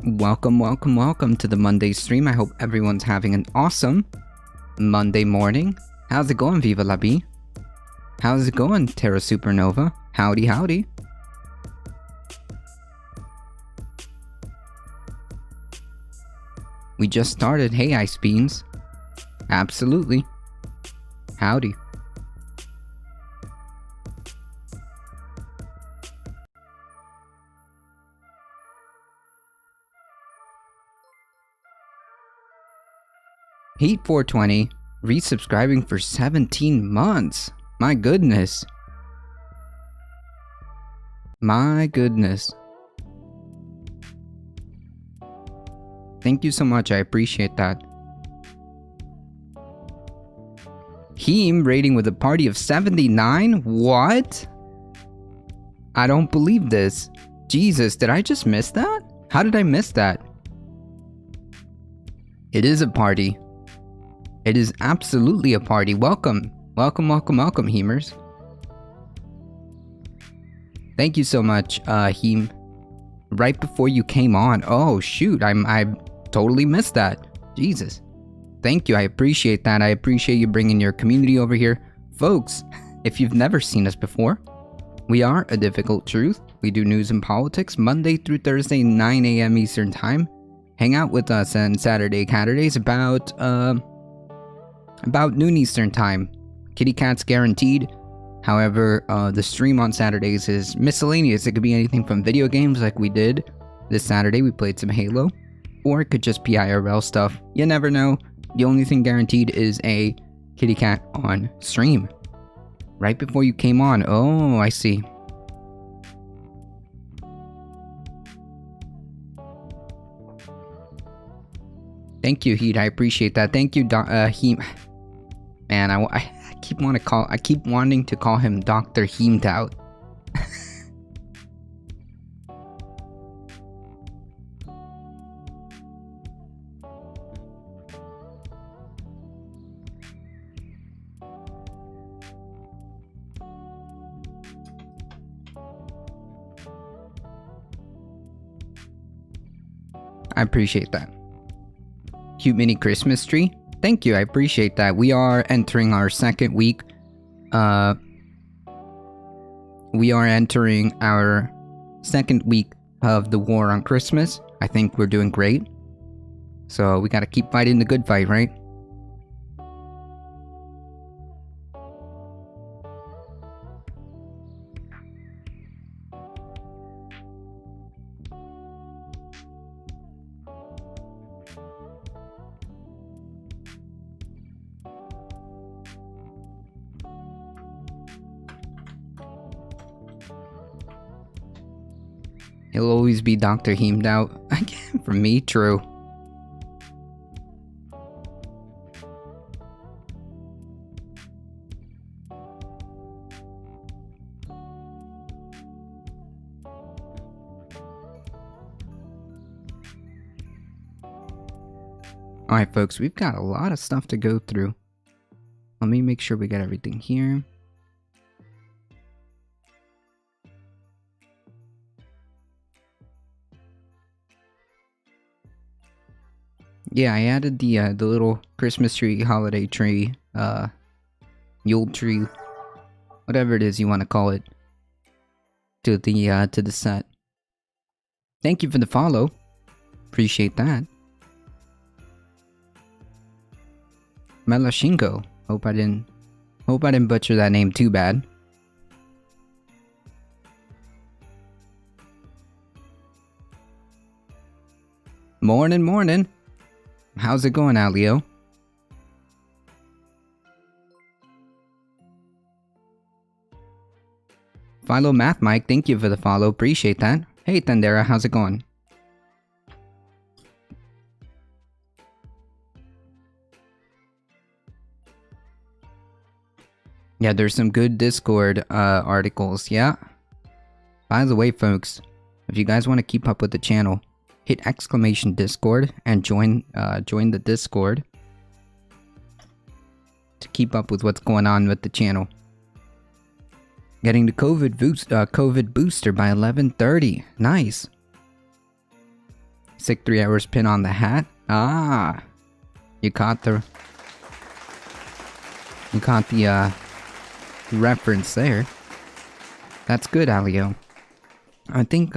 Welcome to the Monday stream. I hope everyone's having an awesome Monday morning. How's it going, Viva La Bee? How's it going, Terra Supernova? Howdy. We just started. Hey, Ice Beans. Absolutely. Howdy. Heat 420, resubscribing for 17 months. My goodness. Thank you so much, I appreciate that. Heem rating with a party of 79? What? I don't believe this. Jesus, did I just miss that? How did I miss that? It is a party. It is absolutely a party. Welcome, Heemers. Thank you so much, Heem. Right before you came on. Oh shoot, I totally missed that. Jesus. Thank you, I appreciate that. I appreciate you bringing your community over here. Folks, if you've never seen us before, we are A Difficult Truth. We do news and politics Monday through Thursday, 9 a.m. Eastern Time. Hang out with us on Saturdays about noon Eastern Time. Kitty cats guaranteed. However, the stream on Saturdays is miscellaneous. It could be anything from video games like we did this Saturday. We played some Halo. Or it could just be IRL stuff. You never know. The only thing guaranteed is a kitty cat on stream. Right before you came on. Oh, I see. Thank you, Heat. I appreciate that. Thank you, Heem. Man, I keep wanting to call him Dr. Heemed Out. I appreciate that. Cute mini Christmas tree. Thank you, I appreciate that. We are entering our second week. We are entering our second week of the war on Christmas. I think we're doing great. So we gotta keep fighting the good fight, right? He'll always be Dr. Heemed Out. Again, for me, true. Alright folks, we've got a lot of stuff to go through. Let me make sure we got everything here. Yeah, I added the little Christmas tree, holiday tree, Yule tree, whatever it is you want to call it, to the set. Thank you for the follow. Appreciate that. Melashinko. Hope I didn't butcher that name too bad. Morning. How's it going, Alio? Philo Math Mike, thank you for the follow. Appreciate that. Hey, Thandera, how's it going? Yeah, there's some good Discord articles, yeah. By the way, folks, if you guys want to keep up with the channel, hit !Discord and join the Discord to keep up with what's going on with the channel. Getting the COVID booster by 11:30. Nice. Sick 3 hours pin on the hat. Ah, you caught the reference there. That's good, Alio. I think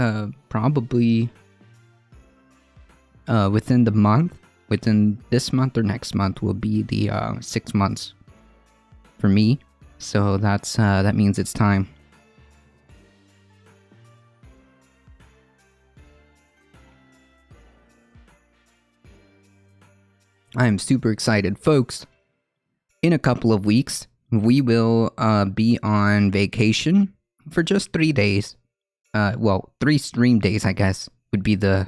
probably within this month or next month will be the 6 months for me. So that means it's time. I am super excited, folks. In a couple of weeks, we will be on vacation for just 3 days. 3 stream days, I guess, would be the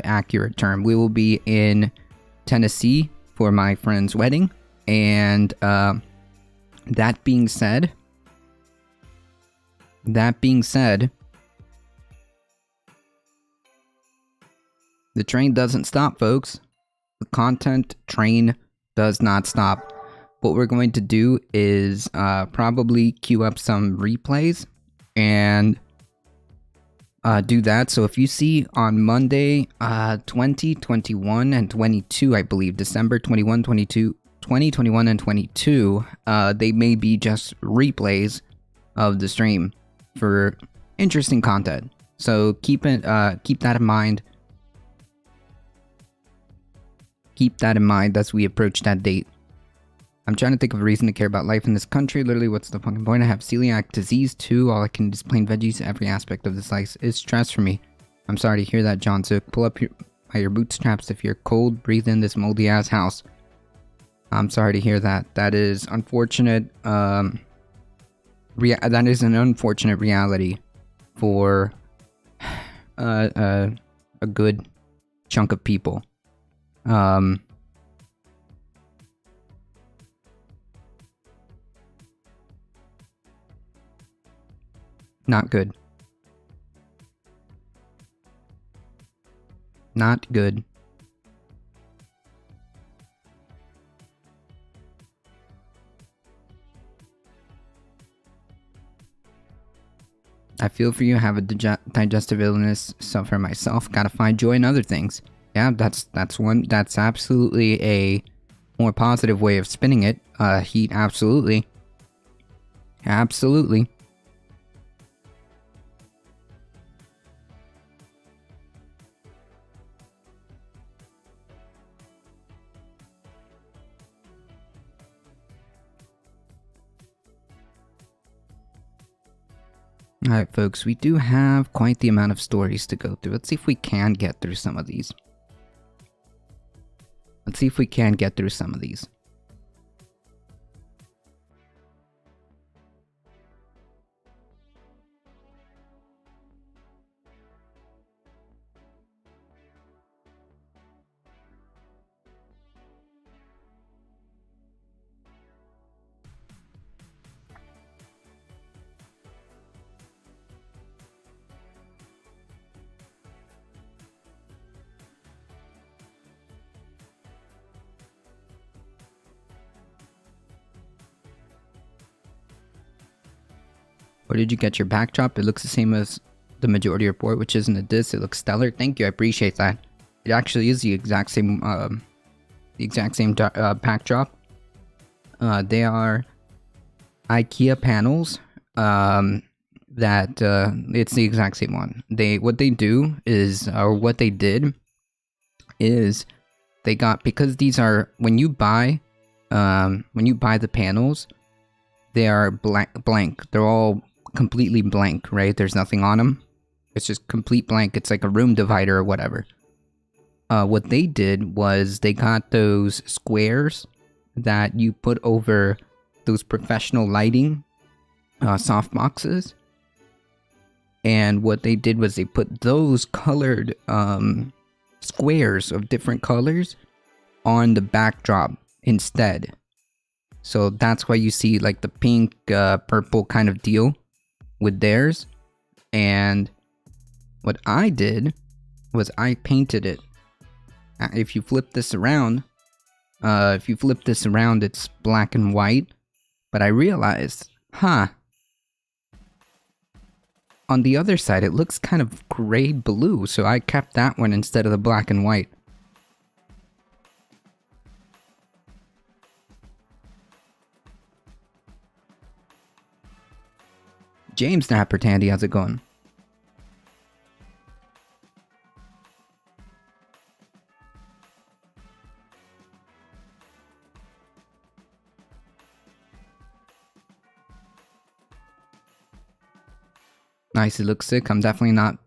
accurate term. We will be in Tennessee for my friend's wedding, and that being said, the train doesn't stop, folks. The content train does not stop. What we're going to do is probably queue up some replays and do that. So if you see on Monday 20, 21, and 22, I believe, December 21, 22, 20, 21, and 22, they may be just replays of the stream for interesting content. So keep that in mind. Keep that in mind as we approach that date. I'm trying to think of a reason to care about life in this country. Literally, what's the fucking point? I have celiac disease too. All I can eat is plain veggies. Every aspect of this life is stress for me. I'm sorry to hear that, John. So pull up your bootstraps if you're cold. Breathe in this moldy ass house. I'm sorry to hear that. That is unfortunate. That is an unfortunate reality for a good chunk of people. Not good. Not good. I feel for you. Have a digestive illness. Suffer myself. Gotta find joy in other things. Yeah, that's absolutely a more positive way of spinning it. Heat, absolutely. Absolutely. Alright, folks, we do have quite the amount of stories to go through. Let's see if we can get through some of these. Where did you get your backdrop? It looks the same as the majority report, which isn't a diss. It looks stellar. Thank you, I appreciate that. It actually is the exact same backdrop. They are IKEA panels. It's the exact same one. What they did is they got, because these are, when you buy the panels, they are blank. They're all completely blank, right? There's nothing on them. It's just complete blank. It's like a room divider or whatever. What they did was they got those squares that you put over those professional lighting soft boxes. And what they did was they put those colored squares of different colors on the backdrop instead. So that's why you see like the pink, purple kind of deal with theirs. And what I did was I painted it. If you flip this around, it's black and white. But I realized, on the other side, it looks kind of gray blue, so I kept that one instead of the black and white. James Napper Tandy, how's it going? Nice, it looks sick. I'm definitely not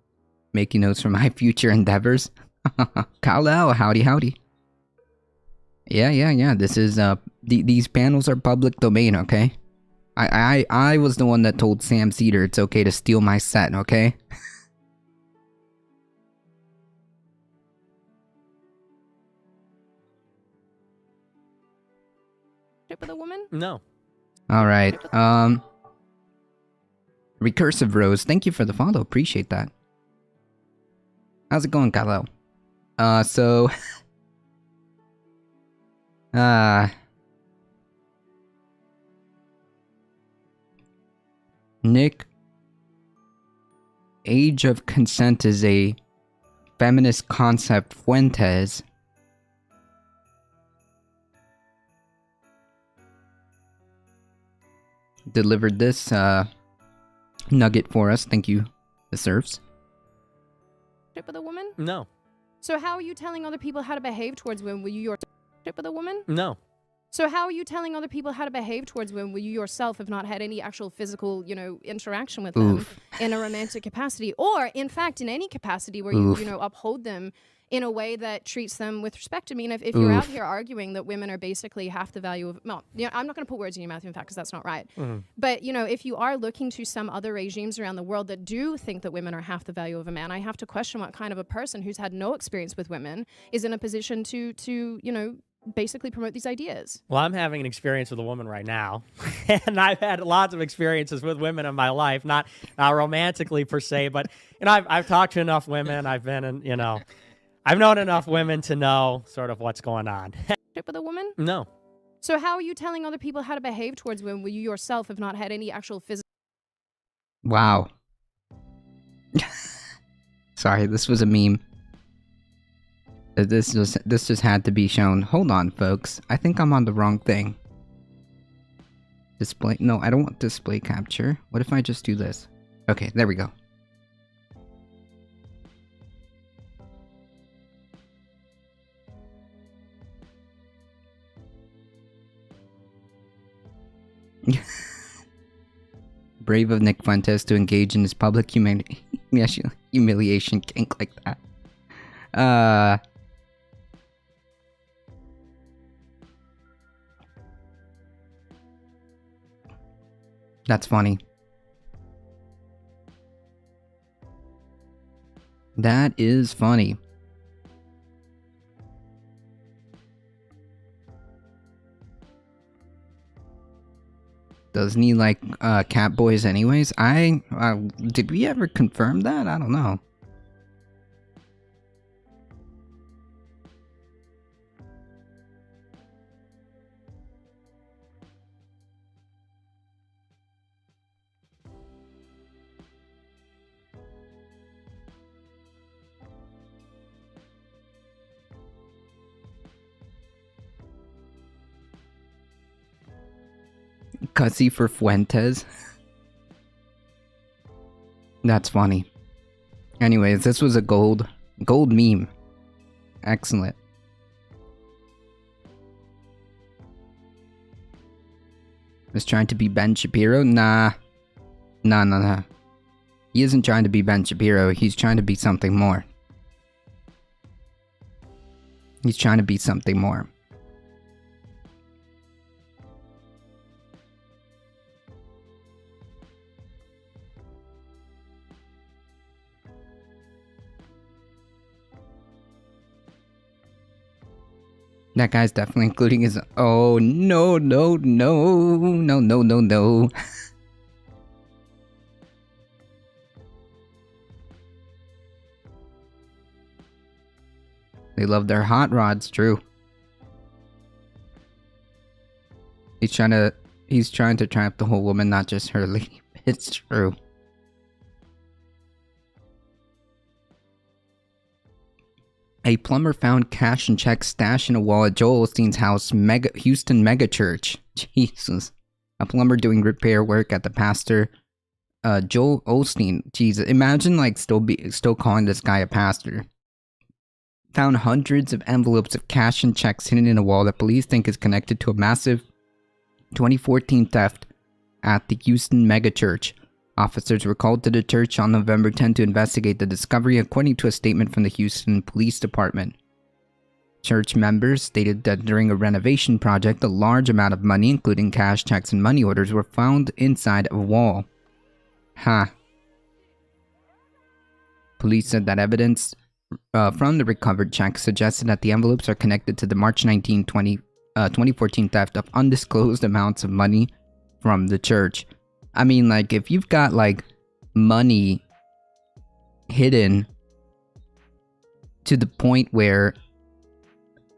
making notes for my future endeavors. Kal-El, howdy howdy. Yeah. This is these panels are public domain, okay? I was the one that told Sam Cedar it's okay to steal my set, okay? With a woman? No. Alright, Recursive Rose, thank you for the follow, appreciate that. How's it going, Kal-El? Nick, age of consent is a feminist concept. Fuentes delivered this nugget for us. Thank you, the serfs. With a woman? No. So how are you telling other people how to behave towards women? Were you your with a woman? No. So how are you telling other people how to behave towards women when you yourself have not had any actual physical, interaction with them in a romantic capacity, or in fact in any capacity where you uphold them in a way that treats them with respect? I mean, if you're out here arguing that women are basically half the value of, well, I'm not going to put words in your mouth, in fact, because that's not right. But, if you are looking to some other regimes around the world that do think that women are half the value of a man, I have to question what kind of a person who's had no experience with women is in a position to basically promote these ideas. Well, I'm having an experience with a woman right now, and I've had lots of experiences with women in my life, not romantically per se, but I've talked to enough women. I've been in, I've known enough women to know sort of what's going on. With a woman? No. So how are you telling other people how to behave towards women when you yourself have not had any actual physical? Wow. Sorry, this was a meme. This just had to be shown. Hold on, folks. I think I'm on the wrong thing. Display? No, I don't want display capture. What if I just do this? Okay, there we go. Brave of Nick Fuentes to engage in his public humiliation kink like that. That's funny. That is funny. Doesn't he like cat boys anyways? Did we ever confirm that? I don't know. Cussy for Fuentes. That's funny. Anyways, this was a gold meme. Excellent. Was trying to be Ben Shapiro? Nah. Nah. He isn't trying to be Ben Shapiro. He's trying to be something more. He's trying to be something more. That guy's definitely including his... Oh, no. They love their hot rods, true. He's trying to trap the whole woman, not just her lady. It's true. A plumber found cash and checks stashed in a wall at Joel Osteen's house, Houston megachurch. Jesus. A plumber doing repair work at the pastor, Joel Osteen. Jesus. Imagine like still calling this guy a pastor. Found hundreds of envelopes of cash and checks hidden in a wall that police think is connected to a massive 2014 theft at the Houston megachurch. Officers were called to the church on November 10 to investigate the discovery, according to a statement from the Houston Police Department. Church members stated that during a renovation project, a large amount of money, including cash, checks, and money orders, were found inside a wall. Police said that evidence from the recovered checks suggested that the envelopes are connected to the March 19, 2014 theft of undisclosed amounts of money from the church. I mean, like, if you've got, like, money hidden to the point where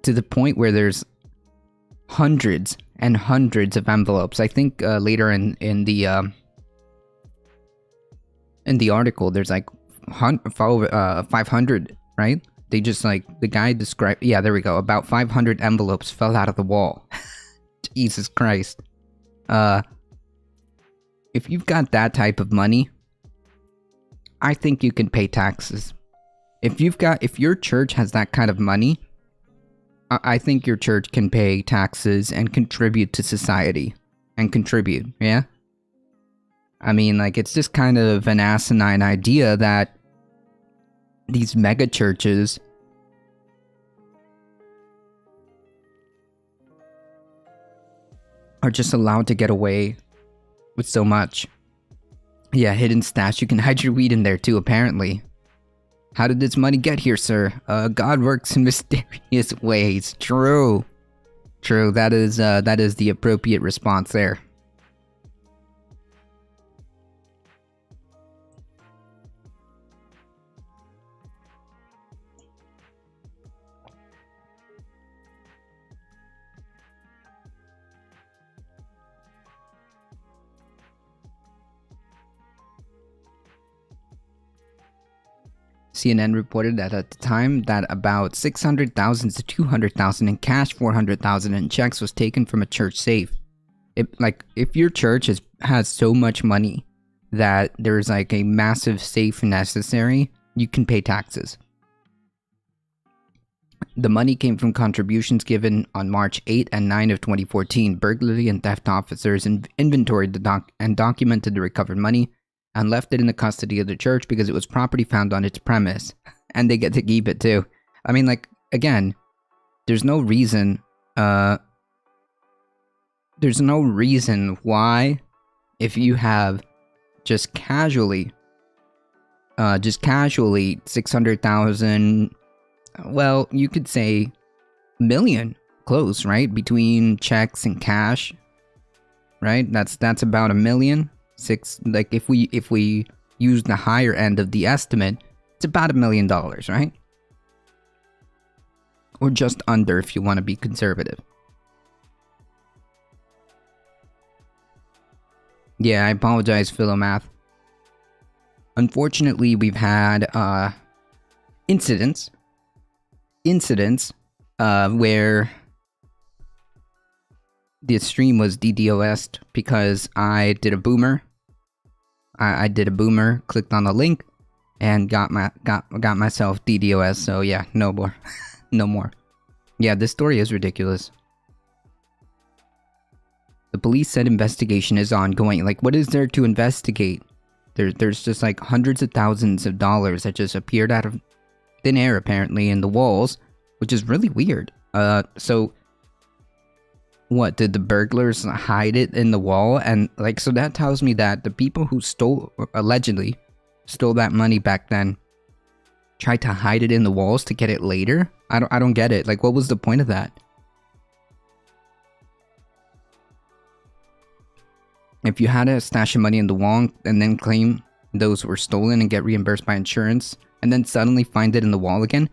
there's hundreds and hundreds of envelopes. I think later in the article, there's like 500, right? They just like, the guy described, yeah, there we go, about 500 envelopes fell out of the wall. Jesus Christ. If you've got that type of money, I think you can pay taxes. If your church has that kind of money, I think your church can pay taxes and contribute to society. Yeah? I mean, like, it's just kind of an asinine idea that these mega churches are just allowed to get away with so much. Yeah, hidden stash. You can hide your weed in there too, apparently. How did this money get here, sir? God works in mysterious ways. True. That is the appropriate response there. CNN reported that at the time that about $600,000 to $200,000 in cash, $400,000 in checks was taken from a church safe. If your church has so much money that there's like a massive safe necessary, you can pay taxes. The money came from contributions given on March 8 and 9 of 2014. Burglary and theft officers inventoried and documented the recovered money and left it in the custody of the church because it was property found on its premise. And they get to keep it too. I mean, like, again, there's no reason why, if you have just casually 600,000, well, you could say million close, right? Between checks and cash, right? That's about $1 million. Like, if we use the higher end of the estimate, it's about $1 million, right? Or just under if you want to be conservative. Yeah, I apologize, Philomath. Unfortunately, we've had incidents where the stream was DDoS'd because I did a boomer. I did a boomer, clicked on the link, and got myself DDoS. So yeah, no more, no more. Yeah, this story is ridiculous. The police said investigation is ongoing. Like, what is there to investigate? There's just like hundreds of thousands of dollars that just appeared out of thin air, apparently, in the walls, which is really weird. So what, did the burglars hide it in the wall? And like, so that tells me that the people who allegedly stole that money back then tried to hide it in the walls to get it later? I don't get it. Like, what was the point of that? If you had a stash of money in the wall and then claim those were stolen and get reimbursed by insurance, and then suddenly find it in the wall again,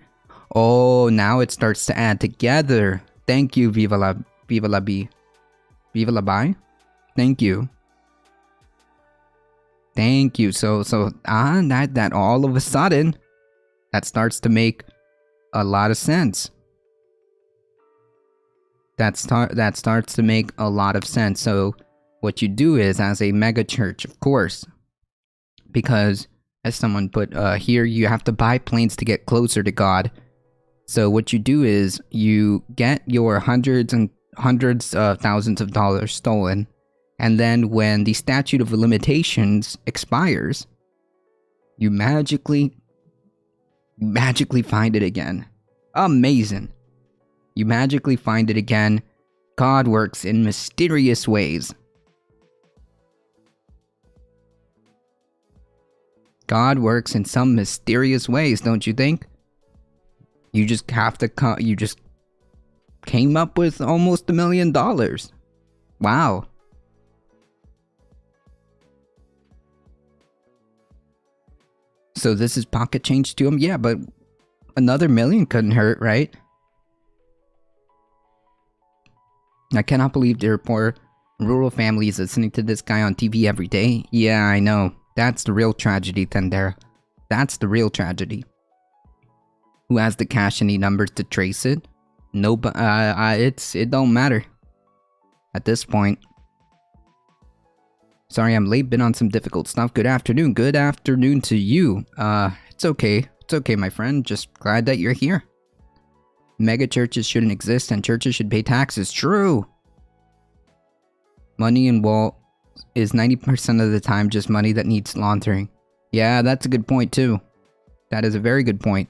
oh, now it starts to add together. Thank you, Viva la Bie. Viva la Bie? Thank you. Thank you. So that all of a sudden, that starts to make a lot of sense. That starts to make a lot of sense. So what you do is, as a mega church, of course, because as someone put here, you have to buy planes to get closer to God. So what you do is you get your hundreds of thousands of dollars stolen, and then when the statute of limitations expires, you magically find it again. Amazing. You magically find it again. God works in mysterious ways. God works in some mysterious ways, don't you think? You just have to you just came up with almost $1 million. Wow. So this is pocket change to him? Yeah, but another $1 million couldn't hurt, right? I cannot believe there are poor rural families listening to this guy on TV every day. Yeah, I know. That's the real tragedy, Tendera. That's the real tragedy. Who has the cash and the numbers to trace it? Nobody. It don't matter at this point. Sorry, I'm late. Been on some difficult stuff. Good afternoon. Good afternoon to you. It's okay. It's okay, my friend. Just glad that you're here. Mega churches shouldn't exist, and churches should pay taxes. True. Money in vault is 90% of the time just money that needs laundering. Yeah, that's a good point too. That is a very good point.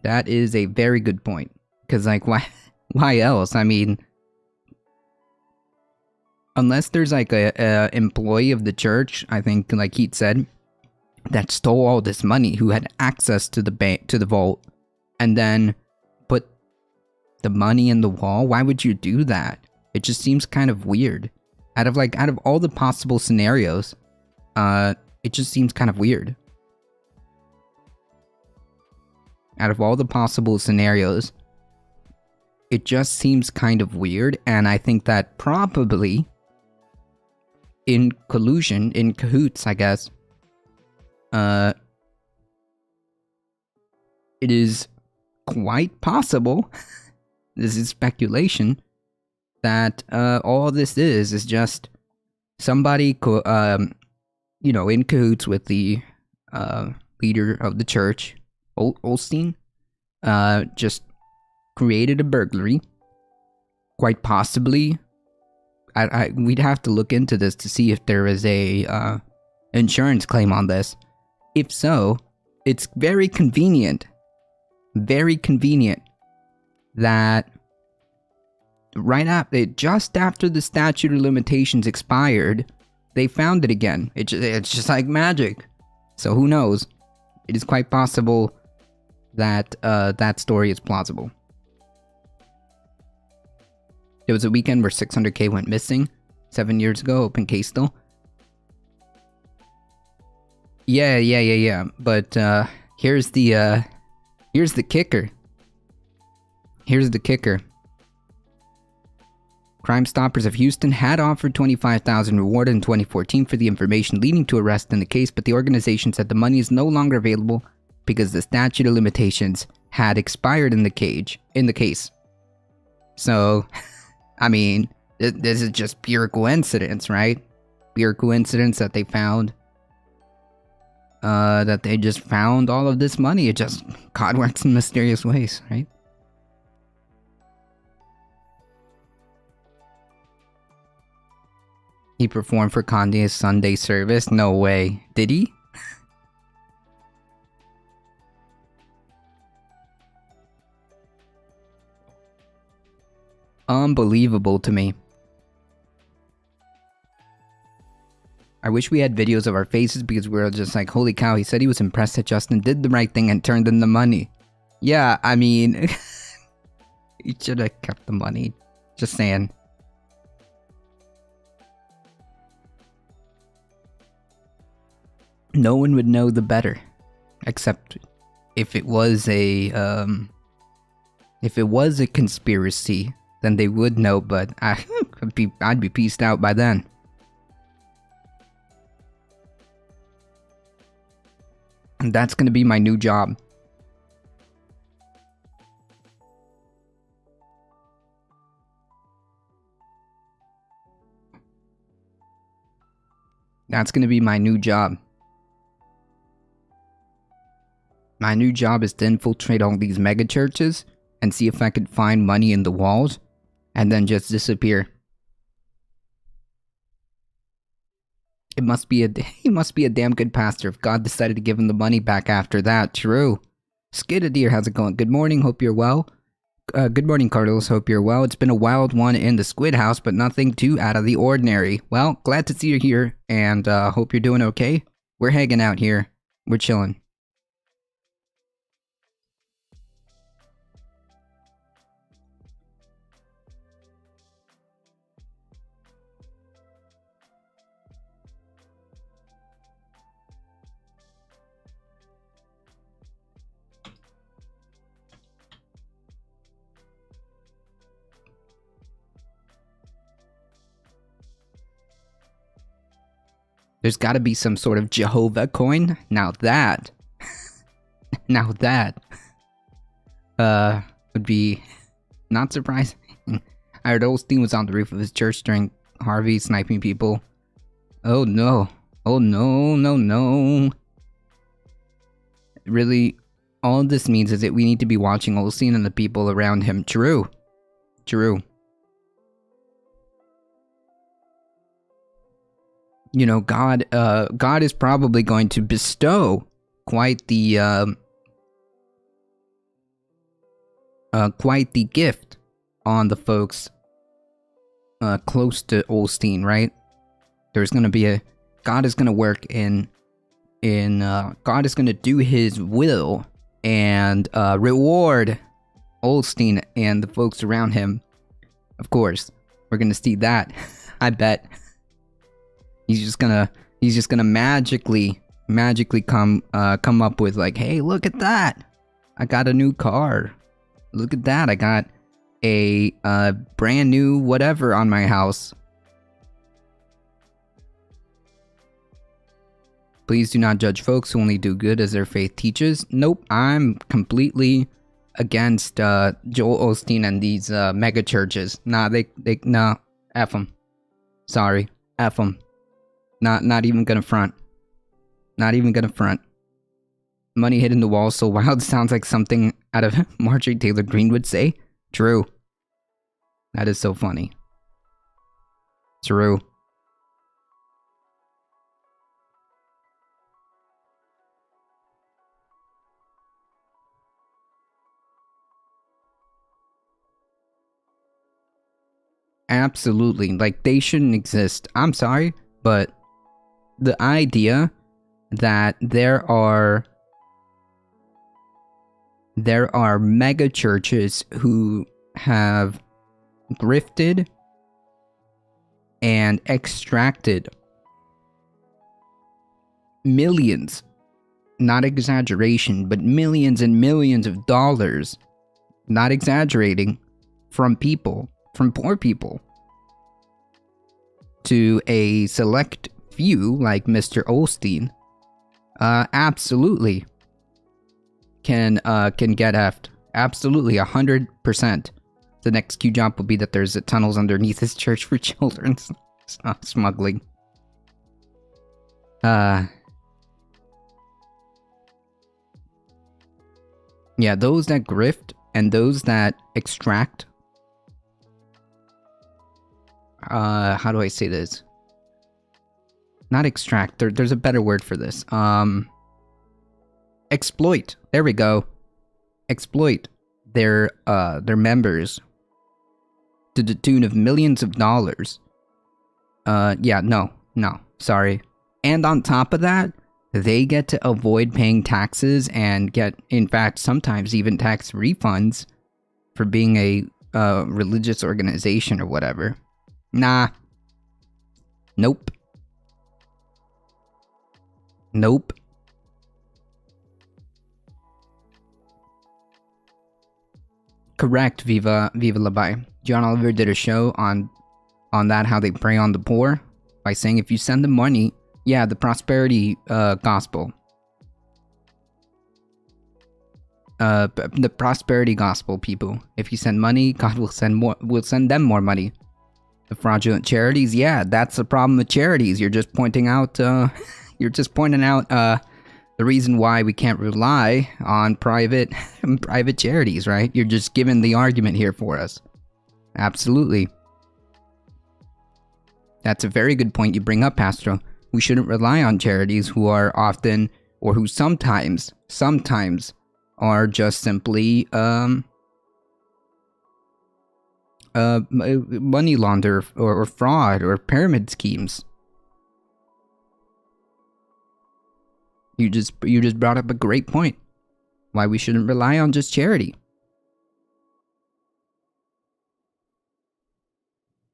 That is a very good point. Because, like, why else? I mean, unless there's, like, a employee of the church, I think, like Heat said, that stole all this money, who had access to the vault, and then put the money in the wall. Why would you do that? It just seems kind of weird. Out of all the possible scenarios, it just seems kind of weird. Out of all the possible scenarios, it just seems kind of weird, and I think that probably in collusion, in cahoots, I guess, it is quite possible, this is speculation, that all this is just somebody, in cahoots with the leader of the church, Olstein, just created a burglary. Quite possibly, we'd have to look into this to see if there is a insurance claim on this. If so, it's very convenient that just after the statute of limitations expired, they found it again. It's just like magic. So who knows? It is quite possible that that story is plausible. There was a weekend where 600K went missing 7 years ago. Open case still. Yeah. But here's the kicker. Here's the kicker. Crime Stoppers of Houston had offered $25,000 reward in 2014 for the information leading to arrest in the case, but the organization said the money is no longer available because the statute of limitations had expired in the case. So, I mean, this is just pure coincidence, right? Pure coincidence that they found just found all of this money. It just, God works in mysterious ways, right? He performed for Kanye's Sunday service? No way. Did he? Unbelievable to me. I wish we had videos of our faces because we were just like, holy cow, he said he was impressed that Justin did the right thing and turned in the money. Yeah, I mean, he should have kept the money. Just saying. No one would know the better, except if it was a conspiracy, then they would know. But I'd be pieced out by then. And that's gonna be my new job. That's gonna be my new job. My new job is to infiltrate all these mega churches and see if I could find money in the walls and then just disappear. He must be a damn good pastor if God decided to give him the money back after that. True. Skidadier, how's it going? Good morning, hope you're well. Good morning, Carlos, hope you're well. It's been a wild one in the Squid House, but nothing too out of the ordinary. Well, glad to see you here, and hope you're doing okay. We're hanging out here. We're chilling. There's gotta be some sort of Jehovah coin. Now that would be not surprising. I heard Osteen was on the roof of his church during Harvey sniping people. Oh no. Oh no, no, no. Really, all this means is that we need to be watching Osteen and the people around him. True. True. You know, God is probably going to bestow quite the gift on the folks close to Osteen, right? There's gonna be God is gonna work God is gonna do His will and reward Osteen and the folks around him. Of course, we're gonna see that. I bet. He's just gonna magically come up with like, hey, look at that! I got a new car. Look at that! I got a brand new whatever on my house. Please do not judge folks who only do good as their faith teaches. Nope, I'm completely against Joel Osteen and these mega churches. Nah, nah, F them. Sorry, F them. Not even gonna front. Not even gonna front. Money hidden in the wall so wild sounds like something out of Marjorie Taylor Greene would say. True. That is so funny. True. Absolutely. Like, they shouldn't exist. I'm sorry, but the idea that there are mega churches who have grifted and extracted millions, not exaggeration, but millions and millions of dollars, not exaggerating, from people, from poor people, to a select few like Mr. Osteen, absolutely can get effed. Absolutely, 100%. The next Q jump will be that there's tunnels underneath his church for children smuggling. Yeah, those that grift and those that extract. How do I say this? Not extract. There's a better word for this. Exploit. There we go. Exploit their members to the tune of millions of dollars. Yeah, no, sorry. And on top of that, they get to avoid paying taxes and get, in fact, sometimes even tax refunds for being a religious organization or whatever. Nah. Nope. Nope. Correct, Viva Labai. John Oliver did a show on that, how they prey on the poor, by saying if you send them money, yeah, the prosperity gospel. the prosperity gospel people. If you send money, God will send them more money. The fraudulent charities, yeah, that's the problem with charities. You're just pointing out the reason why we can't rely on private charities, right? You're just giving the argument here for us. Absolutely. That's a very good point you bring up, Pastor. We shouldn't rely on charities who are often, or who sometimes are just simply money launder or fraud or pyramid schemes. You just brought up a great point. Why we shouldn't rely on just charity.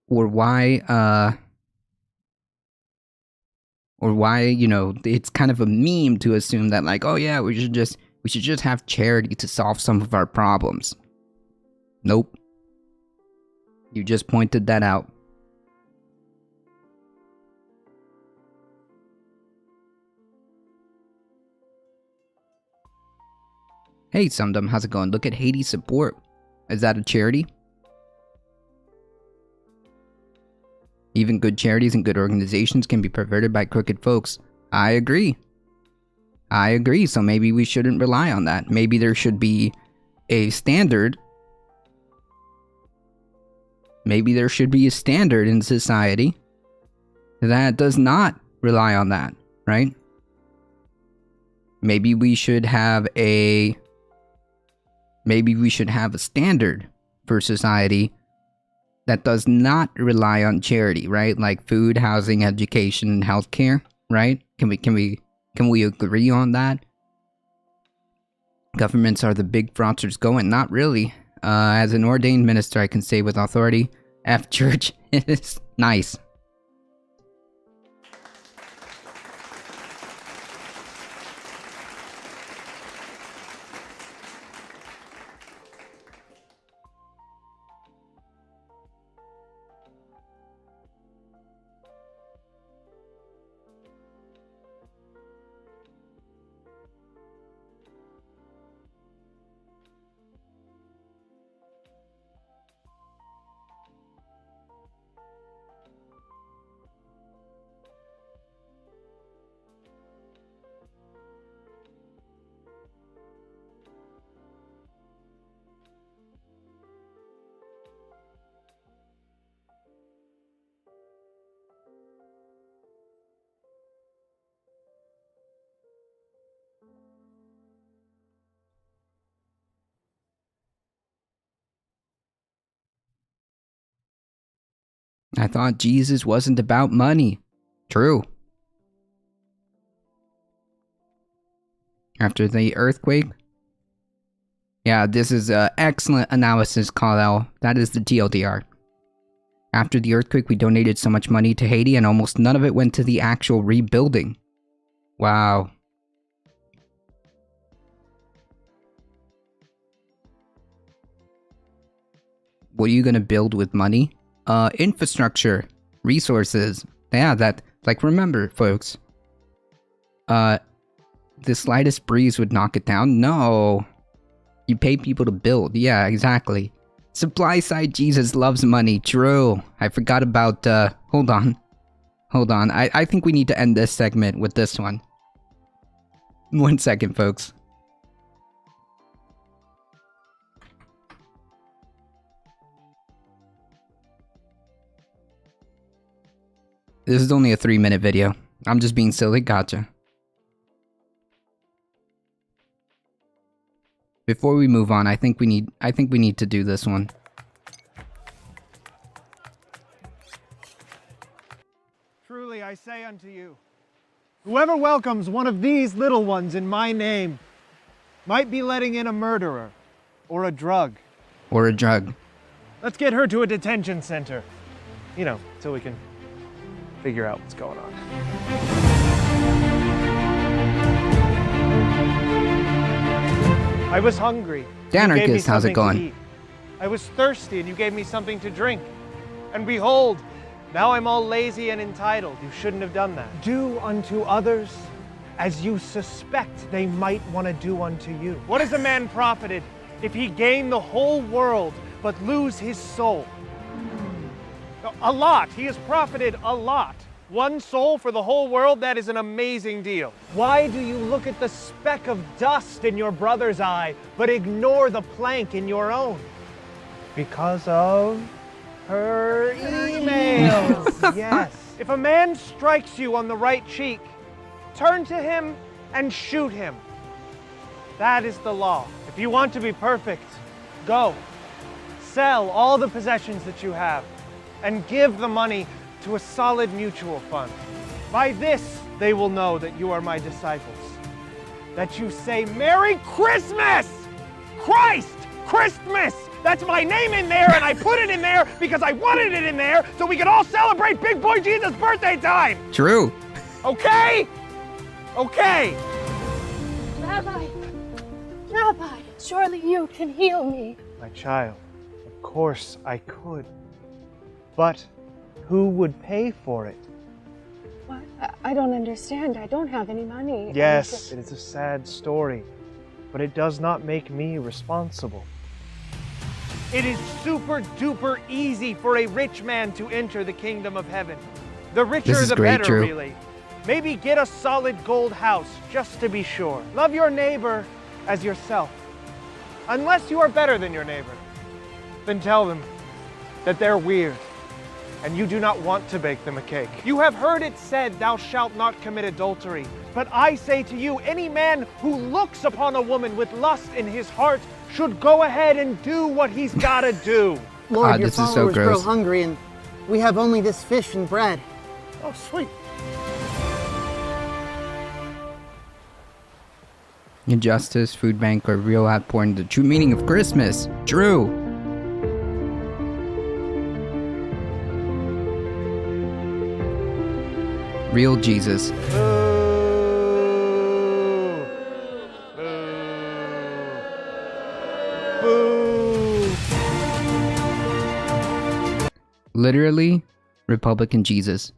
Or why, you know, it's kind of a meme to assume that, like, oh yeah, we should just have charity to solve some of our problems. Nope. You just pointed that out. Hey, Sumdum, how's it going? Look at Haiti's support. Is that a charity? Even good charities and good organizations can be perverted by crooked folks. I agree. So maybe we shouldn't rely on that. Maybe there should be a standard. Maybe there should be a standard in society that does not rely on that, right? Maybe we should have a standard for society that does not rely on charity, right? Like food, housing, education, and healthcare, right? Can we agree on that? Governments are the big fraudsters going. Not really. As an ordained minister, I can say with authority, F church is nice. I thought Jesus wasn't about money. True. After the earthquake? Yeah, this is an excellent analysis, Kal-El. That is the TLDR. After the earthquake, we donated so much money to Haiti and almost none of it went to the actual rebuilding. Wow. What are you gonna build with money? Infrastructure, resources. Yeah, that, like, remember, folks. The slightest breeze would knock it down? No. You pay people to build. Yeah, exactly. Supply side Jesus loves money. True. I forgot about, hold on. I think we need to end this segment with this one. 1 second, folks. This is only a 3-minute video. I'm just being silly, gotcha. Before we move on, I think we need to do this one. Truly I say unto you, whoever welcomes one of these little ones in my name might be letting in a murderer or a drug. Let's get her to a detention center. You know, till we can figure out what's going on. I was hungry. Danarchist, how's it going? I was thirsty and you gave me something to drink. And behold, now I'm all lazy and entitled. You shouldn't have done that. Do unto others as you suspect they might want to do unto you. What is a man profited if he gain the whole world but lose his soul? A lot. He has profited a lot. One soul for the whole world, that is an amazing deal. Why do you look at the speck of dust in your brother's eye but ignore the plank in your own? Because of her emails. Yes. If a man strikes you on the right cheek, turn to him and shoot him. That is the law. If you want to be perfect, go. Sell all the possessions that you have and give the money to a solid mutual fund. By this, they will know that you are my disciples. That you say, Merry Christmas! Christ! Christmas! That's my name in there, and I put it in there because I wanted it in there so we could all celebrate Big Boy Jesus' birthday time! True. Okay? Okay. Rabbi, surely you can heal me. My child, of course I could. But who would pay for it? What? I don't understand. I don't have any money. Yes, it is a sad story, but it does not make me responsible. It is super duper easy for a rich man to enter the kingdom of heaven. The richer the better, really. Maybe get a solid gold house, just to be sure. Love your neighbor as yourself. Unless you are better than your neighbor, then tell them that they're weird and you do not want to bake them a cake. You have heard it said, thou shalt not commit adultery. But I say to you, any man who looks upon a woman with lust in his heart should go ahead and do what he's gotta do. Lord, your this is so followers grow gross. hungry and we have only this fish and bread. Oh, sweet. Injustice, food bank, or real outpouring the true meaning of Christmas. True. Real Jesus. Boo. Boo. Boo. Literally, Republican Jesus.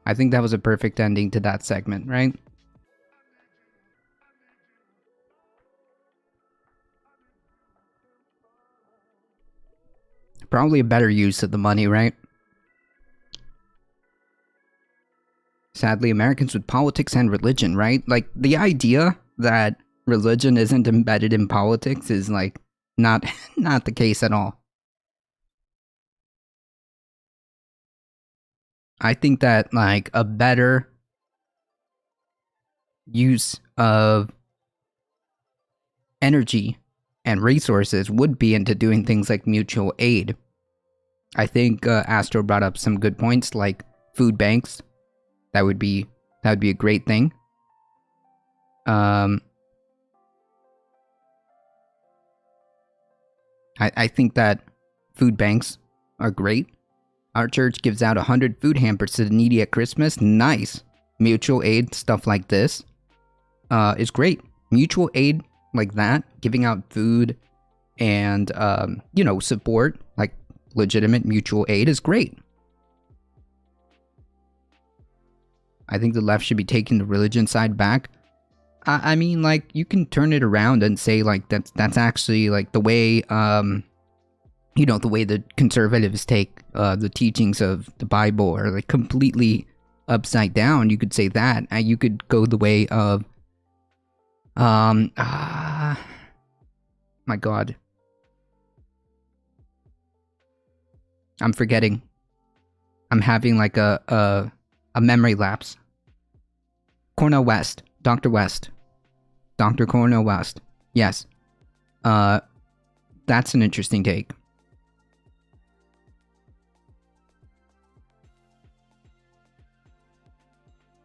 I think that was a perfect ending to that segment, right? Probably a better use of the money, right? Sadly, Americans with politics and religion, right? Like, the idea that religion isn't embedded in politics is, like, not the case at all. I think that, like, a better use of energy and resources would be into doing things like mutual aid. I think Astro brought up some good points, like food banks. That would be a great thing. I think that food banks are great. Our church gives out 100 food hampers to the needy at Christmas. Nice. Mutual aid, stuff like this, is great. Mutual aid like that, giving out food and, support, like legitimate mutual aid is great. I think the left should be taking the religion side back. I mean, like, you can turn it around and say, like, that's actually, like, the way, the way the conservatives take the teachings of the Bible are, like, completely upside down. You could say that. You could go the way of, my God. I'm forgetting. I'm having, like, a memory lapse. Cornel West. Dr. West. Dr. Cornel West. Yes. That's an interesting take.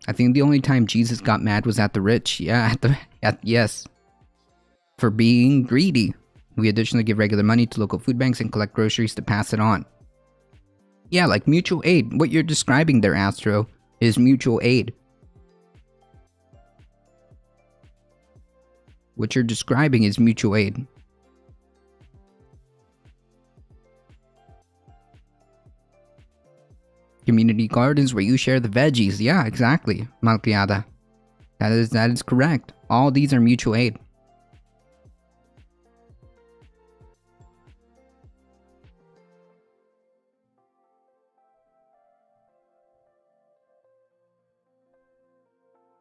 I think the only time Jesus got mad was at the rich. Yeah, yes. For being greedy. We additionally give regular money to local food banks and collect groceries to pass it on. Yeah, like mutual aid. What you're describing there, Astro, is mutual aid. What you're describing is mutual aid. Community gardens where you share the veggies. Yeah, exactly, Malcriada. That is correct. All these are mutual aid.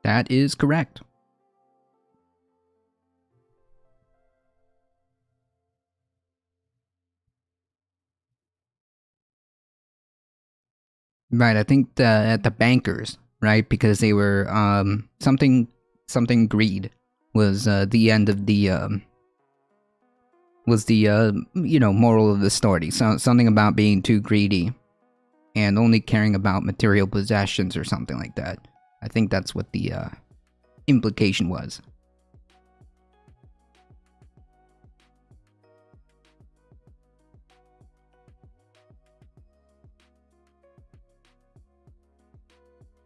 That is correct. Right, I think at the bankers, right? Because they were something greed was the end of the moral of the story. So something about being too greedy and only caring about material possessions or something like that. I think that's what the implication was.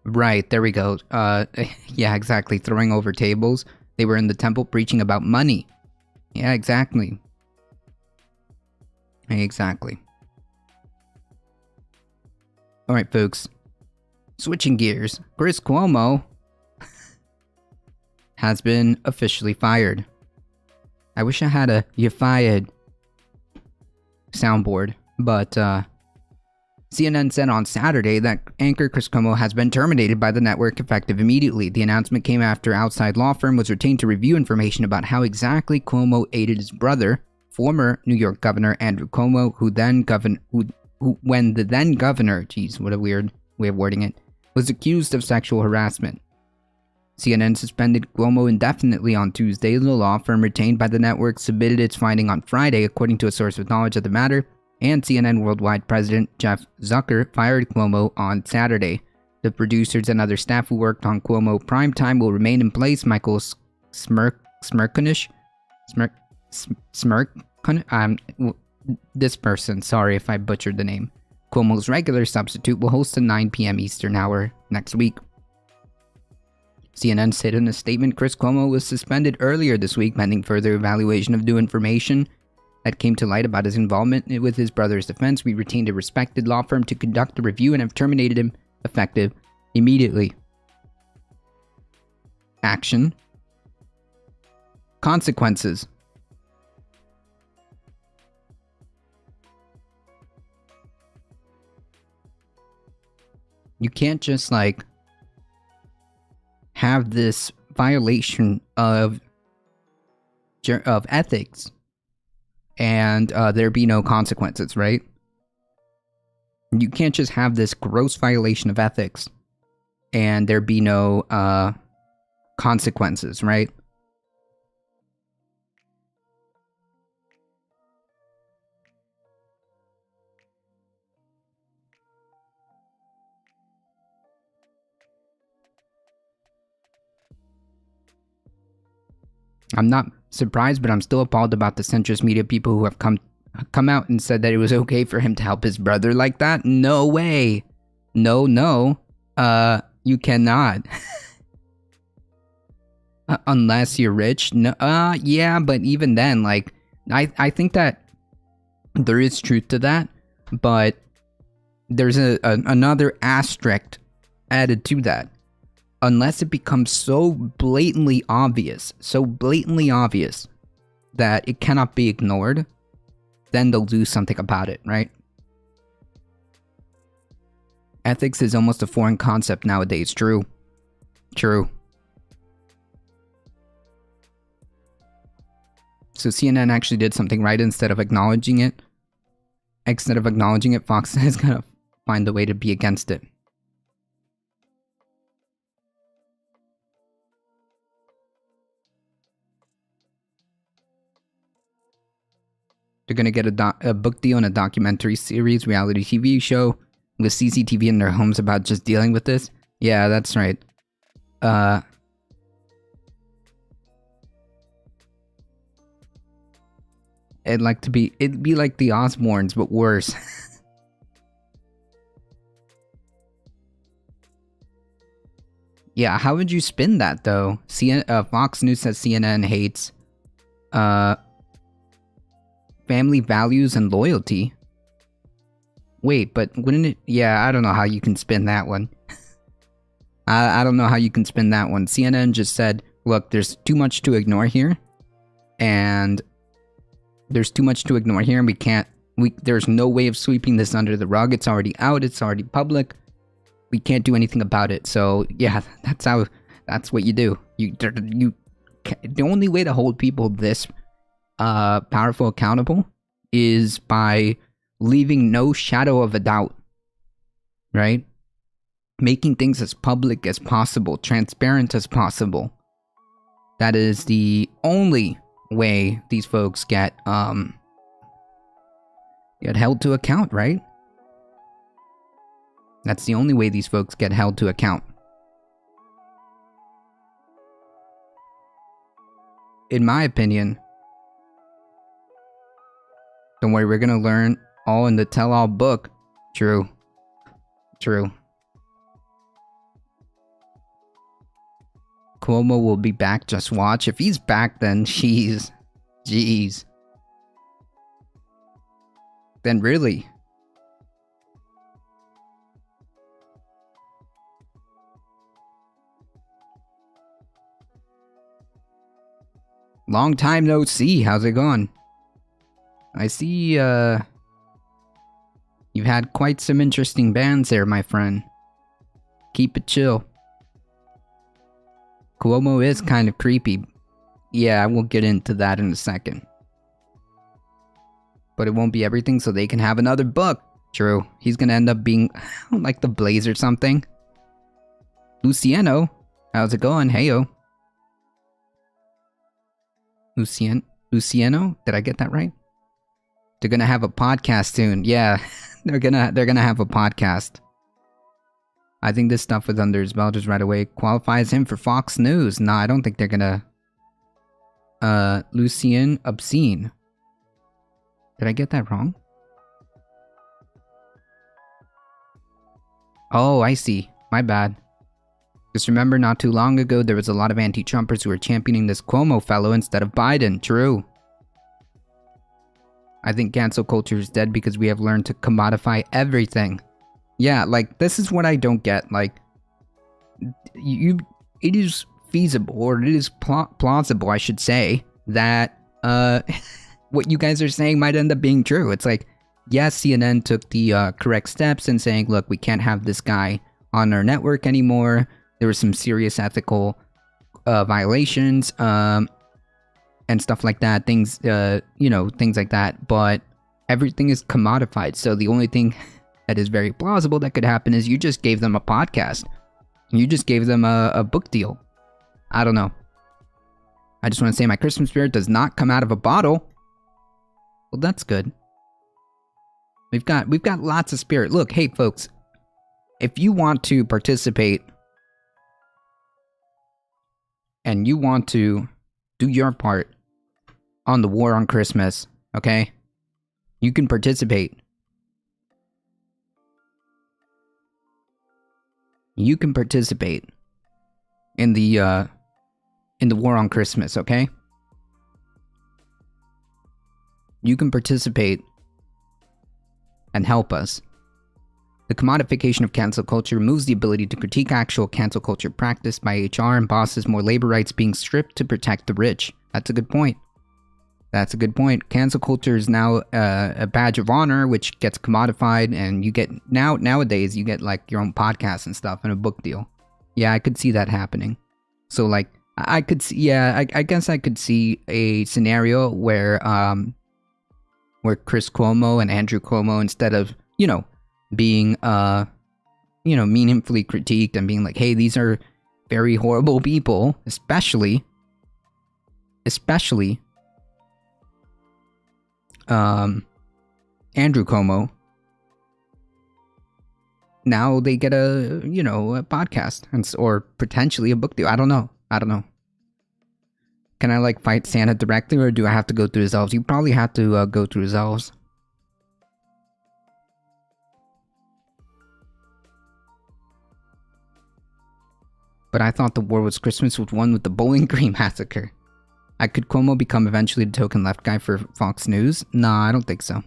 Right, there we go. Yeah, exactly. Throwing over tables. They were in the temple preaching about money. Yeah, exactly. Exactly. Alright, folks. Switching gears. Chris Cuomo has been officially fired. I wish I had a "you're fired" soundboard, but CNN said on Saturday that anchor Chris Cuomo has been terminated by the network effective immediately. The announcement came after outside law firm was retained to review information about how exactly Cuomo aided his brother, former New York Governor Andrew Cuomo, when the then governor, geez, what a weird way of wording it, was accused of sexual harassment. CNN suspended Cuomo indefinitely on Tuesday. The law firm retained by the network submitted its finding on Friday, according to a source with knowledge of the matter, and CNN Worldwide President Jeff Zucker fired Cuomo on Saturday. The producers and other staff who worked on Cuomo Primetime will remain in place. Michael Smirkanish? This person, sorry if I butchered the name. Cuomo's regular substitute will host at 9 p.m. Eastern Hour next week. CNN said in a statement Chris Cuomo was suspended earlier this week pending further evaluation of new information that came to light about his involvement with his brother's defense. We retained a respected law firm to conduct the review and have terminated him effective immediately. Action. Consequences. You can't just, have this violation of ethics and there be no consequences, right? You can't just have this gross violation of ethics and there be no consequences, right? I'm not surprised, but I'm still appalled about the centrist media people who have come out and said that it was okay for him to help his brother like that. No way. No. You cannot. Unless you're rich. No, yeah, but even then, I think that there is truth to that, but there's another asterisk added to that. Unless it becomes so blatantly obvious that it cannot be ignored, then they'll do something about it, right? Ethics is almost a foreign concept nowadays. True. So CNN actually did something right instead of acknowledging it. Fox is gonna find a way to be against it. They're gonna get a book deal and a documentary series, reality TV show with CCTV in their homes about just dealing with this. Yeah, that's right. It'd be like the Osbournes, but worse. Yeah, how would you spin that though? Fox News says CNN hates family values and loyalty. Wait, but wouldn't it? Yeah, I don't know how you can spin that one. I don't know how you can spin that one. CNN just said, look, there's too much to ignore here. And there's there's no way of sweeping this under the rug. It's already out. It's already public. We can't do anything about it. So yeah, that's what you do. The only way to hold people this powerful accountable is by leaving no shadow of a doubt, right? Making things as public as possible, transparent as possible. That is the only way these folks get held to account, right? That's the only way these folks get held to account. In my opinion, don't worry, we're gonna learn all in the tell-all book. True. Cuomo will be back, just watch. If he's back, then jeez. Then really. Long time no see. How's it going? I see, you've had quite some interesting bands there, my friend. Keep it chill. Cuomo is kind of creepy. Yeah, we'll get into that in a second. But it won't be everything, so they can have another book. True. He's gonna end up being like the Blaze or something. Luciano, how's it going? Heyo. Luciano? Did I get that right? They're gonna have a podcast soon. Yeah, they're gonna have a podcast. I think this stuff was under his belt just right away qualifies him for Fox News. Nah, I don't think they're gonna. Lucien Obscene. Did I get that wrong? Oh, I see. My bad. Just remember, not too long ago, there was a lot of anti-Trumpers who were championing this Cuomo fellow instead of Biden. True. I think cancel culture is dead because we have learned to commodify everything. Yeah, like, this is what I don't get. Like, it is feasible, or it is plausible, I should say, that, what you guys are saying might end up being true. It's like, yes, CNN took the correct steps in saying, look, we can't have this guy on our network anymore. There were some serious ethical violations and stuff like that. Things, things like that. But everything is commodified. So the only thing that is very plausible that could happen is you just gave them a podcast. You just gave them a book deal. I don't know. I just want to say my Christmas spirit does not come out of a bottle. Well, that's good. We've got lots of spirit. Look, hey folks, if you want to participate and you want to do your part on the war on Christmas, okay? You can participate. You can participate in the war on Christmas, okay? You can participate and help us. The commodification of cancel culture removes the ability to critique actual cancel culture practice by HR and bosses, more labor rights being stripped to protect the rich. That's a good point. That's a good point. Cancel culture is now a badge of honor, which gets commodified, and you get nowadays you get like your own podcast and stuff and a book deal. Yeah, I could see that happening. So like I could see, I guess I could see a scenario where Chris Cuomo and Andrew Cuomo, instead of being meaningfully critiqued and being like, hey, these are very horrible people, especially Andrew Cuomo. Now they get a podcast or potentially a book deal. I don't know. Can I like fight Santa directly, or do I have to go through his elves? You probably have to go through his elves. But I thought the war was Christmas was won with the Bowling Green massacre. Could Cuomo become eventually the token left guy for Fox News? Nah, I don't think so.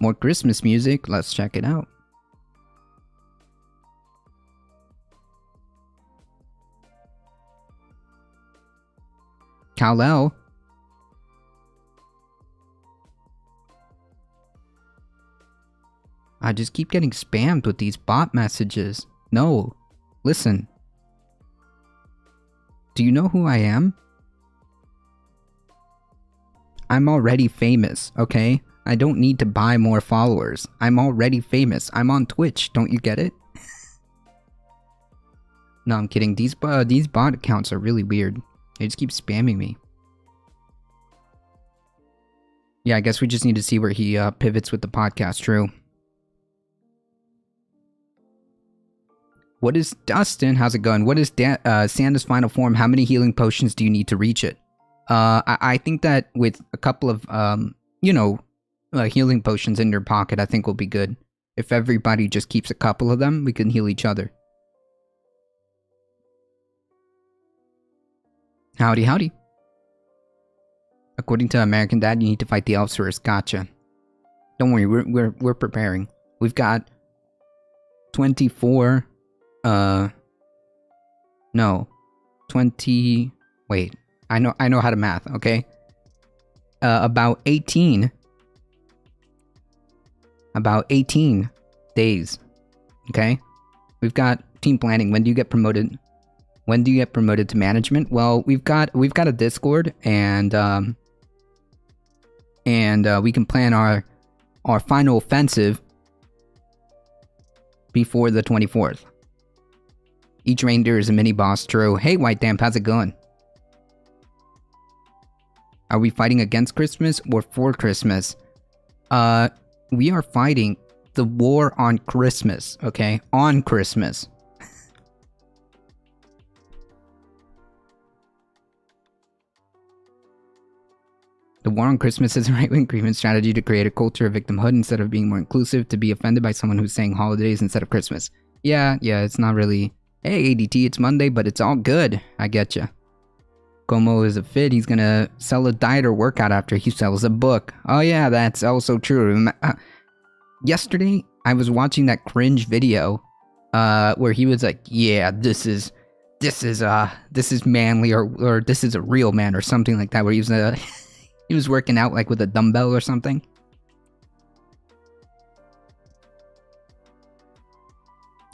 More Christmas music. Let's check it out. Kal-El. I just keep getting spammed with these bot messages. No. Listen. Do you know who I am? I'm already famous, okay? I don't need to buy more followers. I'm already famous. I'm on Twitch. Don't you get it? No, I'm kidding. These bot accounts are really weird. They just keep spamming me. Yeah, I guess we just need to see where he pivots with the podcast. True. What is Dustin? How's it going? What is Santa's final form? How many healing potions do you need to reach it? I think that with a couple of healing potions in your pocket, I think will be good. If everybody just keeps a couple of them, we can heal each other. Howdy, howdy. According to American Dad, you need to fight the elves first. Gotcha. Don't worry, we're preparing. We've got 24. No, 20. Wait, I know how to math. Okay. About 18 days. Okay. We've got team planning. When do you get promoted? When do you get promoted to management? Well, we've got a Discord, and we can plan our final offensive before the 24th. Each reindeer is a mini boss. True. Hey, White Damp, how's it going? Are we fighting against Christmas or for Christmas? We are fighting the war on Christmas. Okay, on Christmas. The war on Christmas is a right-wing grievance strategy to create a culture of victimhood instead of being more inclusive, to be offended by someone who's saying holidays instead of Christmas. Yeah, it's not really... Hey, ADT, it's Monday, but it's all good. I get ya. Como is a fit. He's gonna sell a diet or workout after he sells a book. Oh yeah, that's also true. Yesterday, I was watching that cringe video where he was like, yeah, this is manly, or this is a real man, or something like that, where he was he was working out like with a dumbbell or something.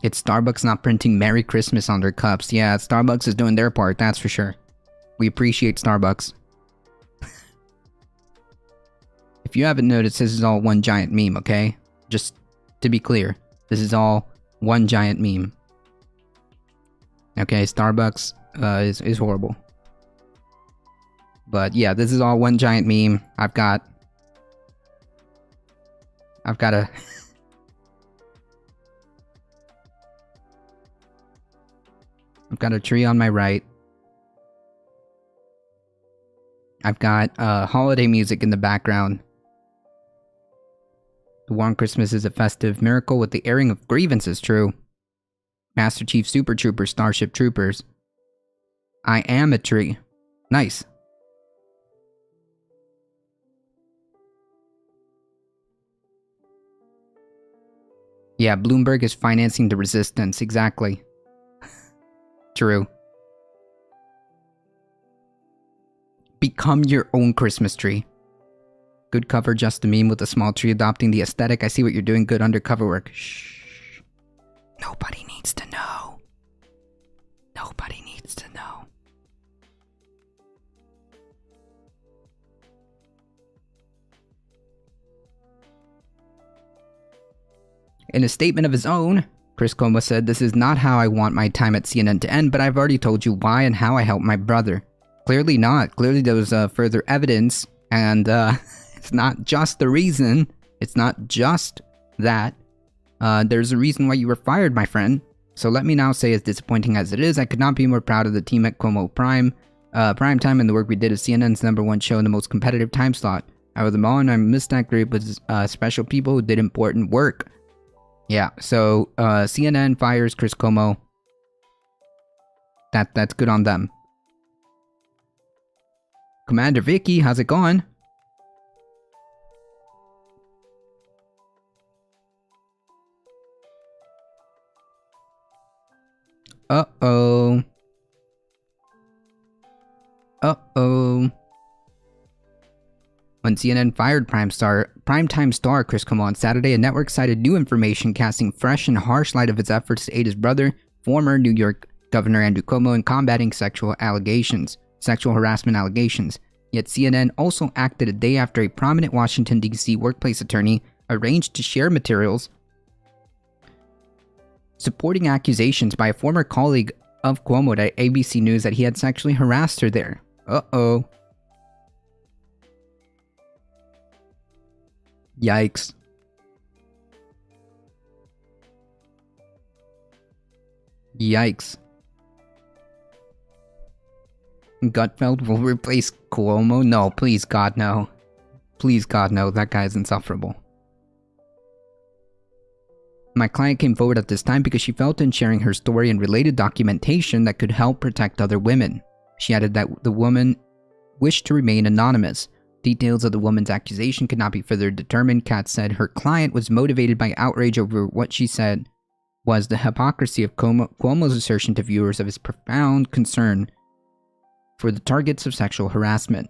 It's Starbucks not printing Merry Christmas on their cups. Yeah, Starbucks is doing their part, that's for sure. We appreciate Starbucks. If you haven't noticed, this is all one giant meme, okay? Just to be clear, this is all one giant meme. Okay, Starbucks is horrible. But yeah, this is all one giant meme. I've got a... I've got a tree on my right. I've got holiday music in the background. The War on Christmas is a festive miracle with the airing of grievances, true. Master Chief Super Troopers, Starship Troopers. I am a tree. Nice. Yeah, Bloomberg is financing the resistance, exactly. True. Become your own Christmas tree. Good cover, just a meme with a small tree adopting the aesthetic. I see what you're doing. Good undercover work. Shh. Nobody needs to know. Nobody needs to know. In a statement of his own, Chris Como said, "This is not how I want my time at CNN to end, but I've already told you why and how I helped my brother." Clearly not. Clearly there was further evidence, and it's not just the reason. It's not just that. There's a reason why you were fired, my friend. So let me now say, as disappointing as it is, I could not be more proud of the team at Como Prime Time and the work we did as CNN's #1 show in the most competitive time slot. I was them all, and I miss that group with special people who did important work. Yeah, so CNN fires Chris Como. That's good on them. Commander Vicky, how's it going? Uh-oh. Uh-oh. When CNN fired primetime star Chris Cuomo on Saturday, a network cited new information casting fresh and harsh light of its efforts to aid his brother, former New York Governor Andrew Cuomo, in combating sexual harassment allegations. Yet CNN also acted a day after a prominent Washington, D.C. workplace attorney arranged to share materials supporting accusations by a former colleague of Cuomo at ABC News that he had sexually harassed her there. Uh-oh. Yikes. Yikes. Gutfeld will replace Cuomo? No, please God, no. Please God, no. That guy is insufferable. My client came forward at this time because she felt in sharing her story and related documentation that could help protect other women. She added that the woman wished to remain anonymous. Details of the woman's accusation could not be further determined. Katz said her client was motivated by outrage over what she said was the hypocrisy of Cuomo's assertion to viewers of his profound concern for the targets of sexual harassment.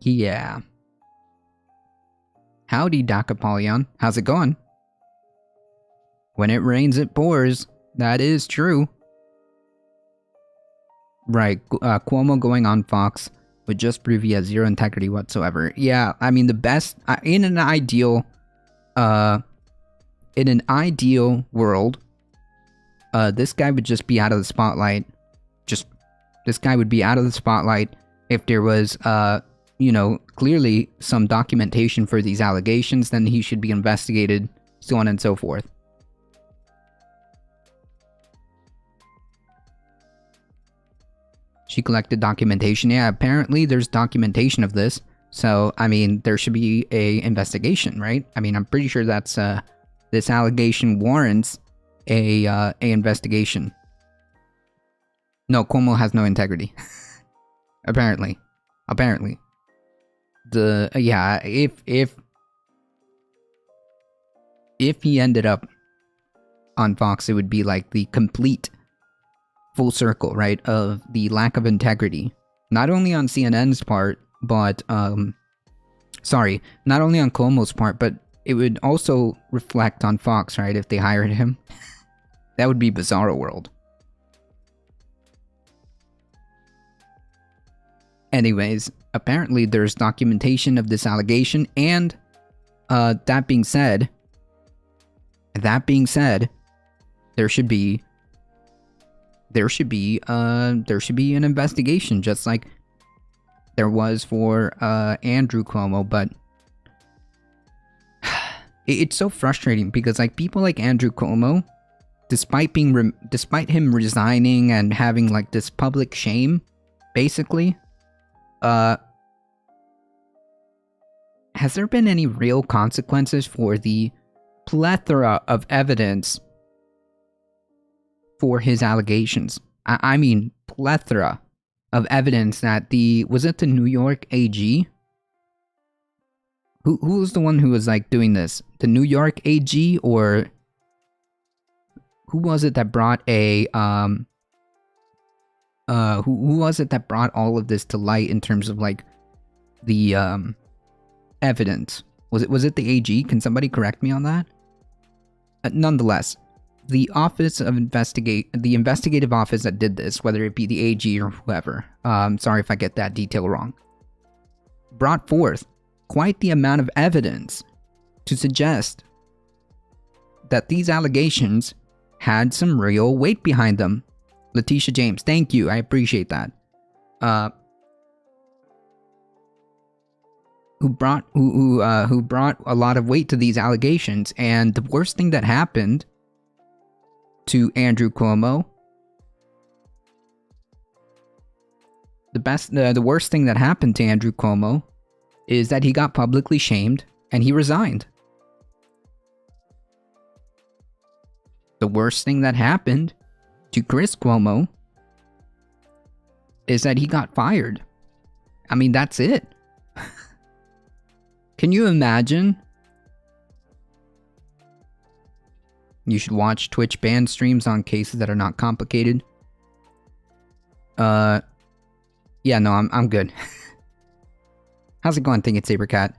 Yeah. Howdy, Dacapolion. How's it going? When it rains, it pours. That is true. Right, Cuomo going on Fox would just prove he has zero integrity whatsoever. Yeah, I mean, the best in an ideal world, this guy would just be out of the spotlight. This guy would be out of the spotlight if there was, clearly some documentation for these allegations. Then he should be investigated, so on and so forth. She collected documentation. Yeah, apparently there's documentation of this. So, I mean, there should be a investigation, right? I mean, I'm pretty sure that's, this allegation warrants a investigation. No, Cuomo has no integrity. Apparently. If he ended up on Fox, it would be like the complete full circle, right, of the lack of integrity, not only on CNN's part, but, not only on Cuomo's part, but it would also reflect on Fox, right, if they hired him. That would be bizarro world. Anyways, apparently there's documentation of this allegation, and, that being said, there should be an investigation, just like there was for Andrew Cuomo. But it's so frustrating because, like, people like Andrew Cuomo, despite him resigning and having like this public shame, basically, has there been any real consequences for the plethora of evidence for his allegations? I mean, plethora of evidence that was it the New York AG? Who was the one who was like doing this? The New York AG, or who was it that brought who was it that brought all of this to light in terms of like the evidence? Was it the AG? Can somebody correct me on that? Nonetheless, the investigative office that did this, whether it be the AG or whoever, sorry if I get that detail wrong, brought forth quite the amount of evidence to suggest that these allegations had some real weight behind them. Letitia James, thank you, I appreciate that. Who brought a lot of weight to these allegations, and the worst thing that happened to Andrew Cuomo, the worst thing that happened to Andrew Cuomo is that he got publicly shamed and he resigned. The worst thing that happened to Chris Cuomo is that he got fired. I mean, that's it. Can you imagine? You should watch Twitch ban streams on cases that are not complicated. Yeah, no, I'm good. How's it going, Think It Sabercat?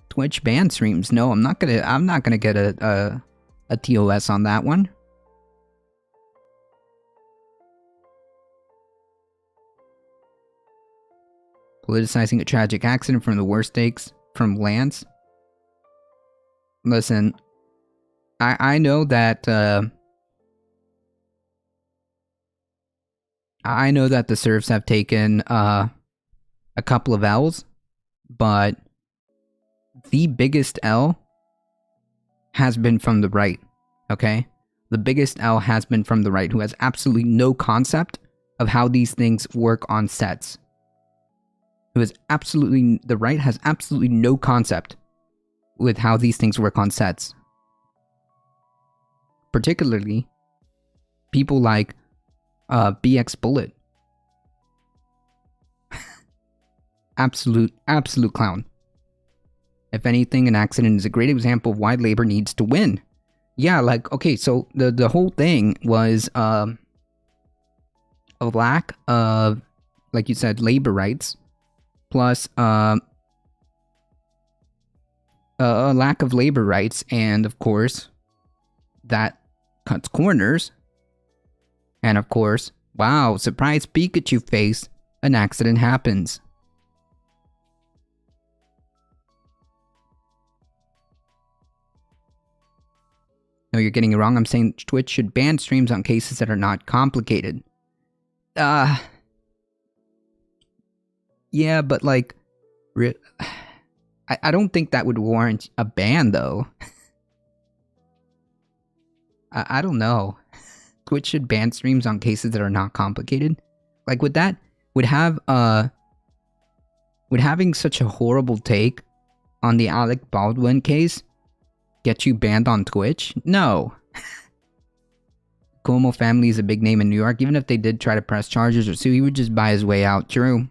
Twitch ban streams? No, I'm not gonna get a TOS on that one. Politicizing a tragic accident from the worst stakes from Lance. Listen, I know that I know that the serfs have taken a couple of L's, but the biggest L has been from the right, okay? The biggest L has been from the right, who has absolutely no concept of how these things work on sets. The right has absolutely no concept with how these things work on sets. Particularly, people like BX Bullet. Absolute clown. If anything, an accident is a great example of why labor needs to win. Yeah, like, okay, so the whole thing was a lack of, like you said, labor rights, plus a lack of labor rights, and of course, that cuts corners. And of course, wow, surprise Pikachu face, an accident happens. No, you're getting it wrong. I'm saying Twitch should ban streams on cases that are not complicated. Yeah, but like, I don't think that would warrant a ban, though. I don't know. Twitch should ban streams on cases that are not complicated. Like, would having such a horrible take on the Alec Baldwin case get you banned on Twitch? No. Cuomo family is a big name in New York. Even if they did try to press charges or sue, he would just buy his way out. True.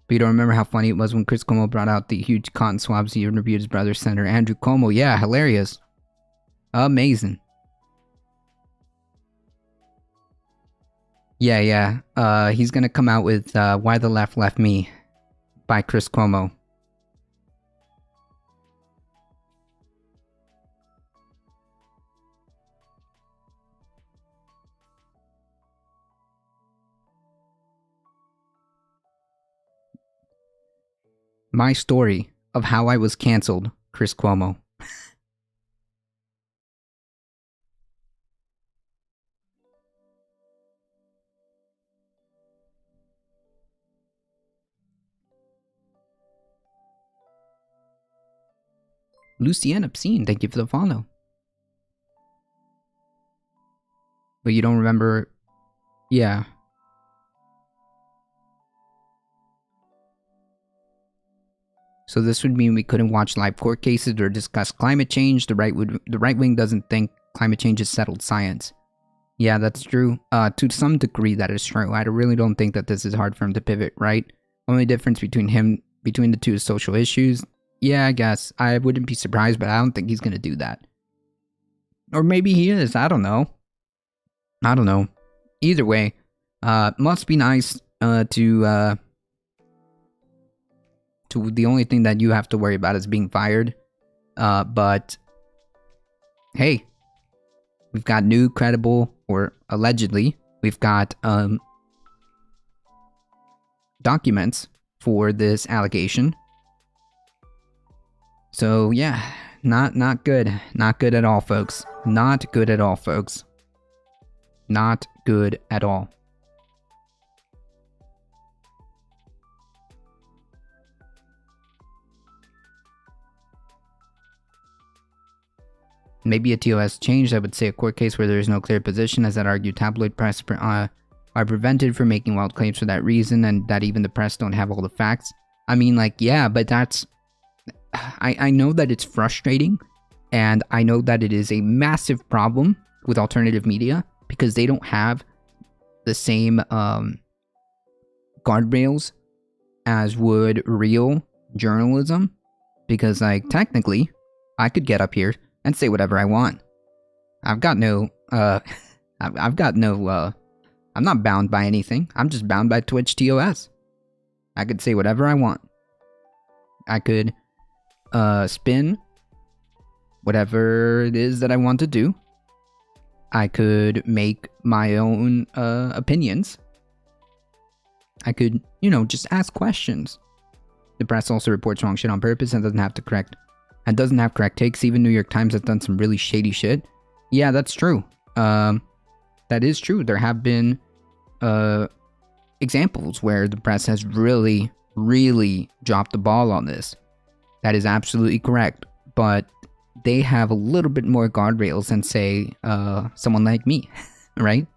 But you don't remember how funny it was when Chris Cuomo brought out the huge cotton swabs he interviewed his brother, Senator Andrew Cuomo. Yeah, hilarious. Amazing. Yeah. He's gonna come out with Why the Left Left Me by Chris Cuomo. My story of how I was cancelled, Chris Cuomo. Lucienne Obscene, thank you for the follow. But you don't remember... Yeah. So this would mean we couldn't watch live court cases or discuss climate change. The right wing doesn't think climate change is settled science. Yeah, that's true. To some degree, that is true. I really don't think that this is hard for him to pivot, right? Only difference between the two is social issues. Yeah, I guess. I wouldn't be surprised, but I don't think he's gonna do that. Or maybe he is. I don't know. Either way, must be nice to the only thing that you have to worry about is being fired. But hey, we've got new credible, or allegedly, we've got documents for this allegation. So yeah, not good. Not good at all, folks. Not good at all, folks. Not good at all. Maybe a TOS changed. I would say a court case where there is no clear position, as that argued tabloid press are prevented from making wild claims for that reason, and that even the press don't have all the facts. I mean, like, yeah, but that's... I know that it's frustrating, and I know that it is a massive problem with alternative media, because they don't have the same guardrails as would real journalism. Because, like, technically, I could get up here and say whatever I want. I'm not bound by anything. I'm just bound by Twitch TOS. I could say whatever I want. I could spin whatever it is that I want to do. I could make my own opinions. I could, just ask questions. The press also reports wrong shit on purpose and doesn't have correct takes. Even New York Times has done some really shady shit. Yeah, that's true. That is true. There have been examples where the press has really, really dropped the ball on this. That is absolutely correct. But they have a little bit more guardrails than, say, someone like me, right?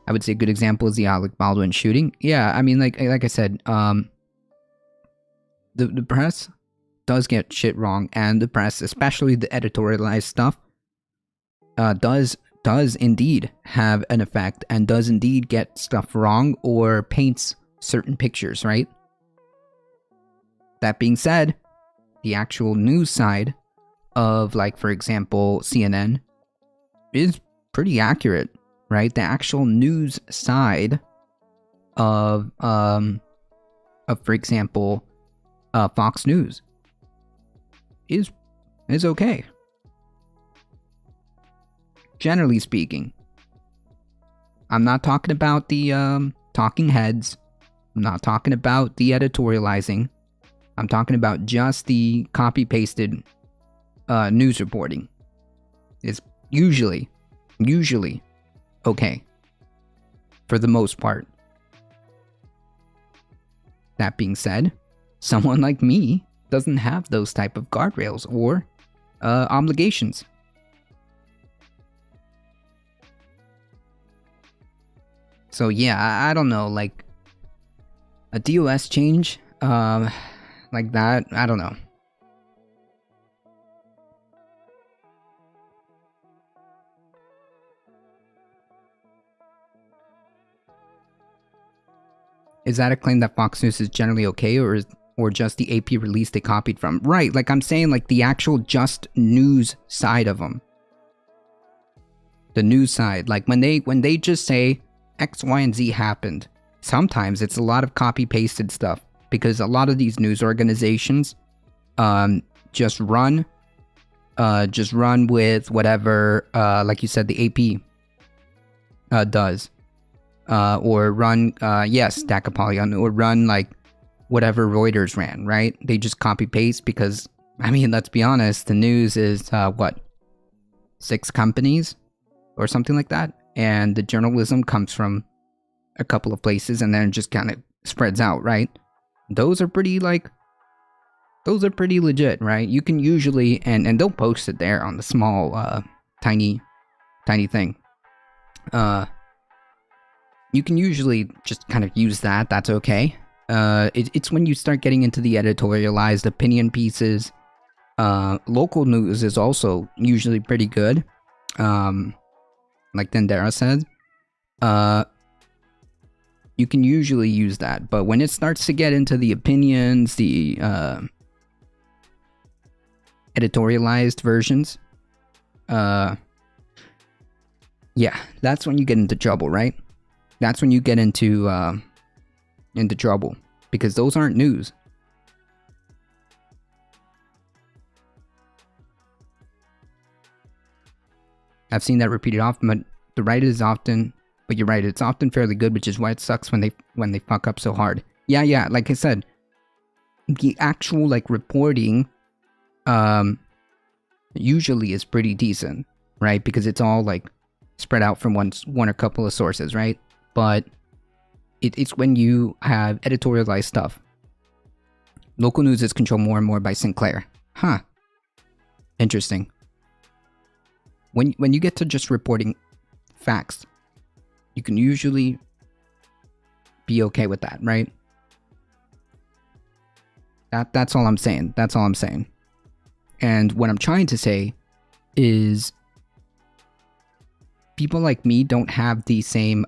I would say a good example is the Alec Baldwin shooting. Yeah, I mean, like I said, the press does get shit wrong, and the press, especially the editorialized stuff, does indeed have an effect, and does indeed get stuff wrong or paints certain pictures, right? That being said, the actual news side of, like, for example, CNN is pretty accurate, right? The actual news side of for example, Fox News is okay. Generally speaking. I'm not talking about the talking heads. I'm not talking about the editorializing. I'm talking about just the copy-pasted news reporting. It's usually okay. For the most part. That being said, someone like me doesn't have those type of guardrails or obligations. So yeah, I don't know, like a DOS change, like that, I don't know. Is that a claim that Fox News is generally okay, or just the AP release they copied from? Right, like I'm saying, like the actual just news side of them. The news side, like when they just say X, Y, and Z happened, sometimes it's a lot of copy-pasted stuff, because a lot of these news organizations just run with whatever, like you said, the AP does. Or run, yes, Stack of Polygon, or run like whatever Reuters ran, right? They just copy paste because, I mean, let's be honest, the news is, 6 companies or something like that. And the journalism comes from a couple of places and then it just kind of spreads out, right? Those are pretty legit, right? You can usually, and they'll post it there on the small, tiny thing. You can usually just kind of use that. That's okay. It's when you start getting into the editorialized opinion pieces. Local news is also usually pretty good. Like Dendera said. You can usually use that. But when it starts to get into the opinions, the editorialized versions, yeah, that's when you get into trouble, right? That's when you get into trouble, because those aren't news. I've seen that repeated often, but the right is often, but you're right, it's often fairly good, which is why it sucks when they fuck up so hard. Yeah, like I said, the actual like reporting usually is pretty decent, right? Because it's all like spread out from one or couple of sources, right? But it's when you have editorialized stuff. Local news is controlled more and more by Sinclair. Huh. Interesting. When you get to just reporting facts, you can usually be okay with that, right? That's all I'm saying. That's all I'm saying. And what I'm trying to say is people like me don't have the same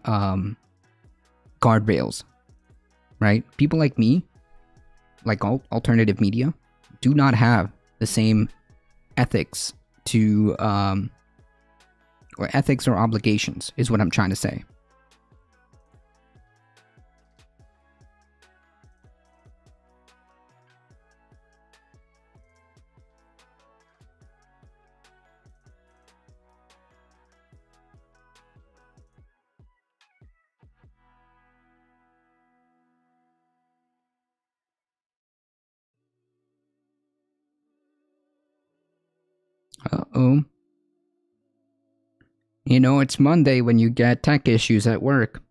guardrails, right? People like me, like alternative media, do not have the same ethics to, or ethics or obligations, is what I'm trying to say. Uh-oh. You know, it's Monday when you get tech issues at work.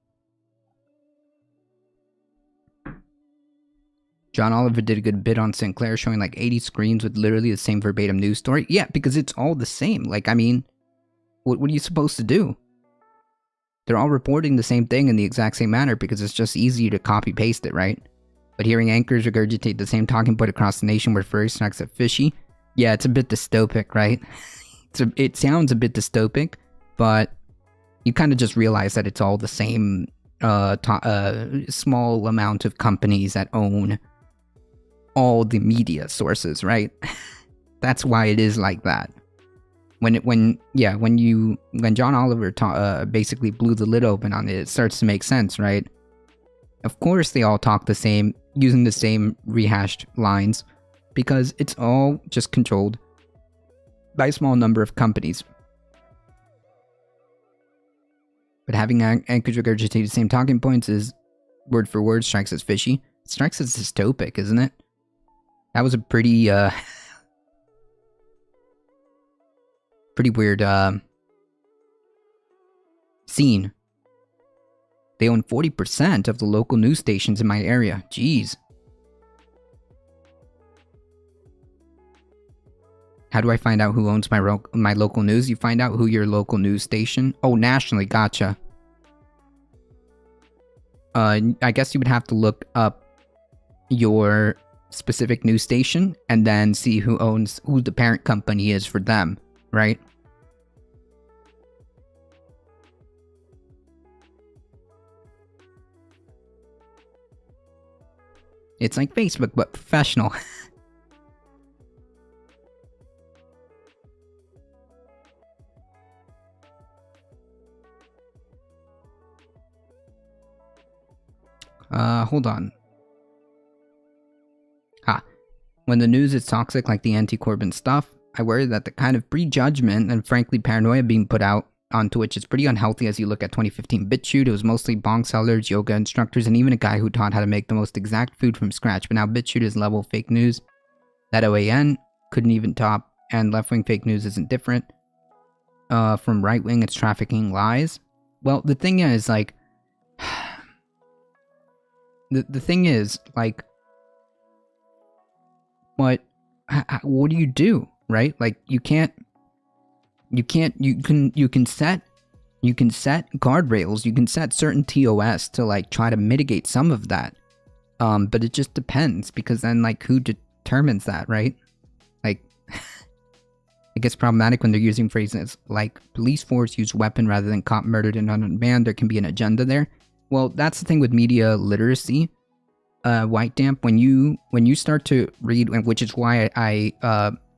John Oliver did a good bit on Sinclair showing like 80 screens with literally the same verbatim news story. Yeah, because it's all the same. Like, I mean, what are you supposed to do? They're all reporting the same thing in the exact same manner because it's just easier to copy-paste it, right? But hearing anchors regurgitate the same talking point across the nation where furry strikes at fishy, yeah, it's a bit dystopic, right? It sounds a bit dystopic, but you kind of just realize that it's all the same small amount of companies that own all the media sources, right? That's why it is like that. When John Oliver basically blew the lid open on it, it starts to make sense, right? Of course they all talk the same, using the same rehashed lines, because it's all just controlled by a small number of companies. But having anchors regurgitate the same talking points is, word for word, strikes as fishy. It strikes as dystopic, isn't it? That was a pretty weird scene. They own 40% of the local news stations in my area. Jeez. How do I find out who owns my local news? You find out who your local news station... Oh, nationally, gotcha. I guess you would have to look up your specific news station and then see who the parent company is for them, right? It's like Facebook, but professional. Hold on. When the news is toxic like the anti-Corbyn stuff, I worry that the kind of prejudgment and frankly paranoia being put out on Twitch is pretty unhealthy. As you look at 2015 BitChute, it was mostly bong sellers, yoga instructors, and even a guy who taught how to make the most exact food from scratch. But now BitChute is level fake news that OAN couldn't even top, and left-wing fake news isn't different. From right-wing, it's trafficking lies. Well, the thing is, like... the thing is, like... what do you do, right? Like, you can set guardrails, you can set certain TOS to like try to mitigate some of that. But it just depends, because then like who determines that, right? Like it gets problematic when they're using phrases like police force used weapon rather than cop murdered and unmanned. There can be an agenda there. Well, that's the thing with media literacy. White Damp, when you start to read, which is why I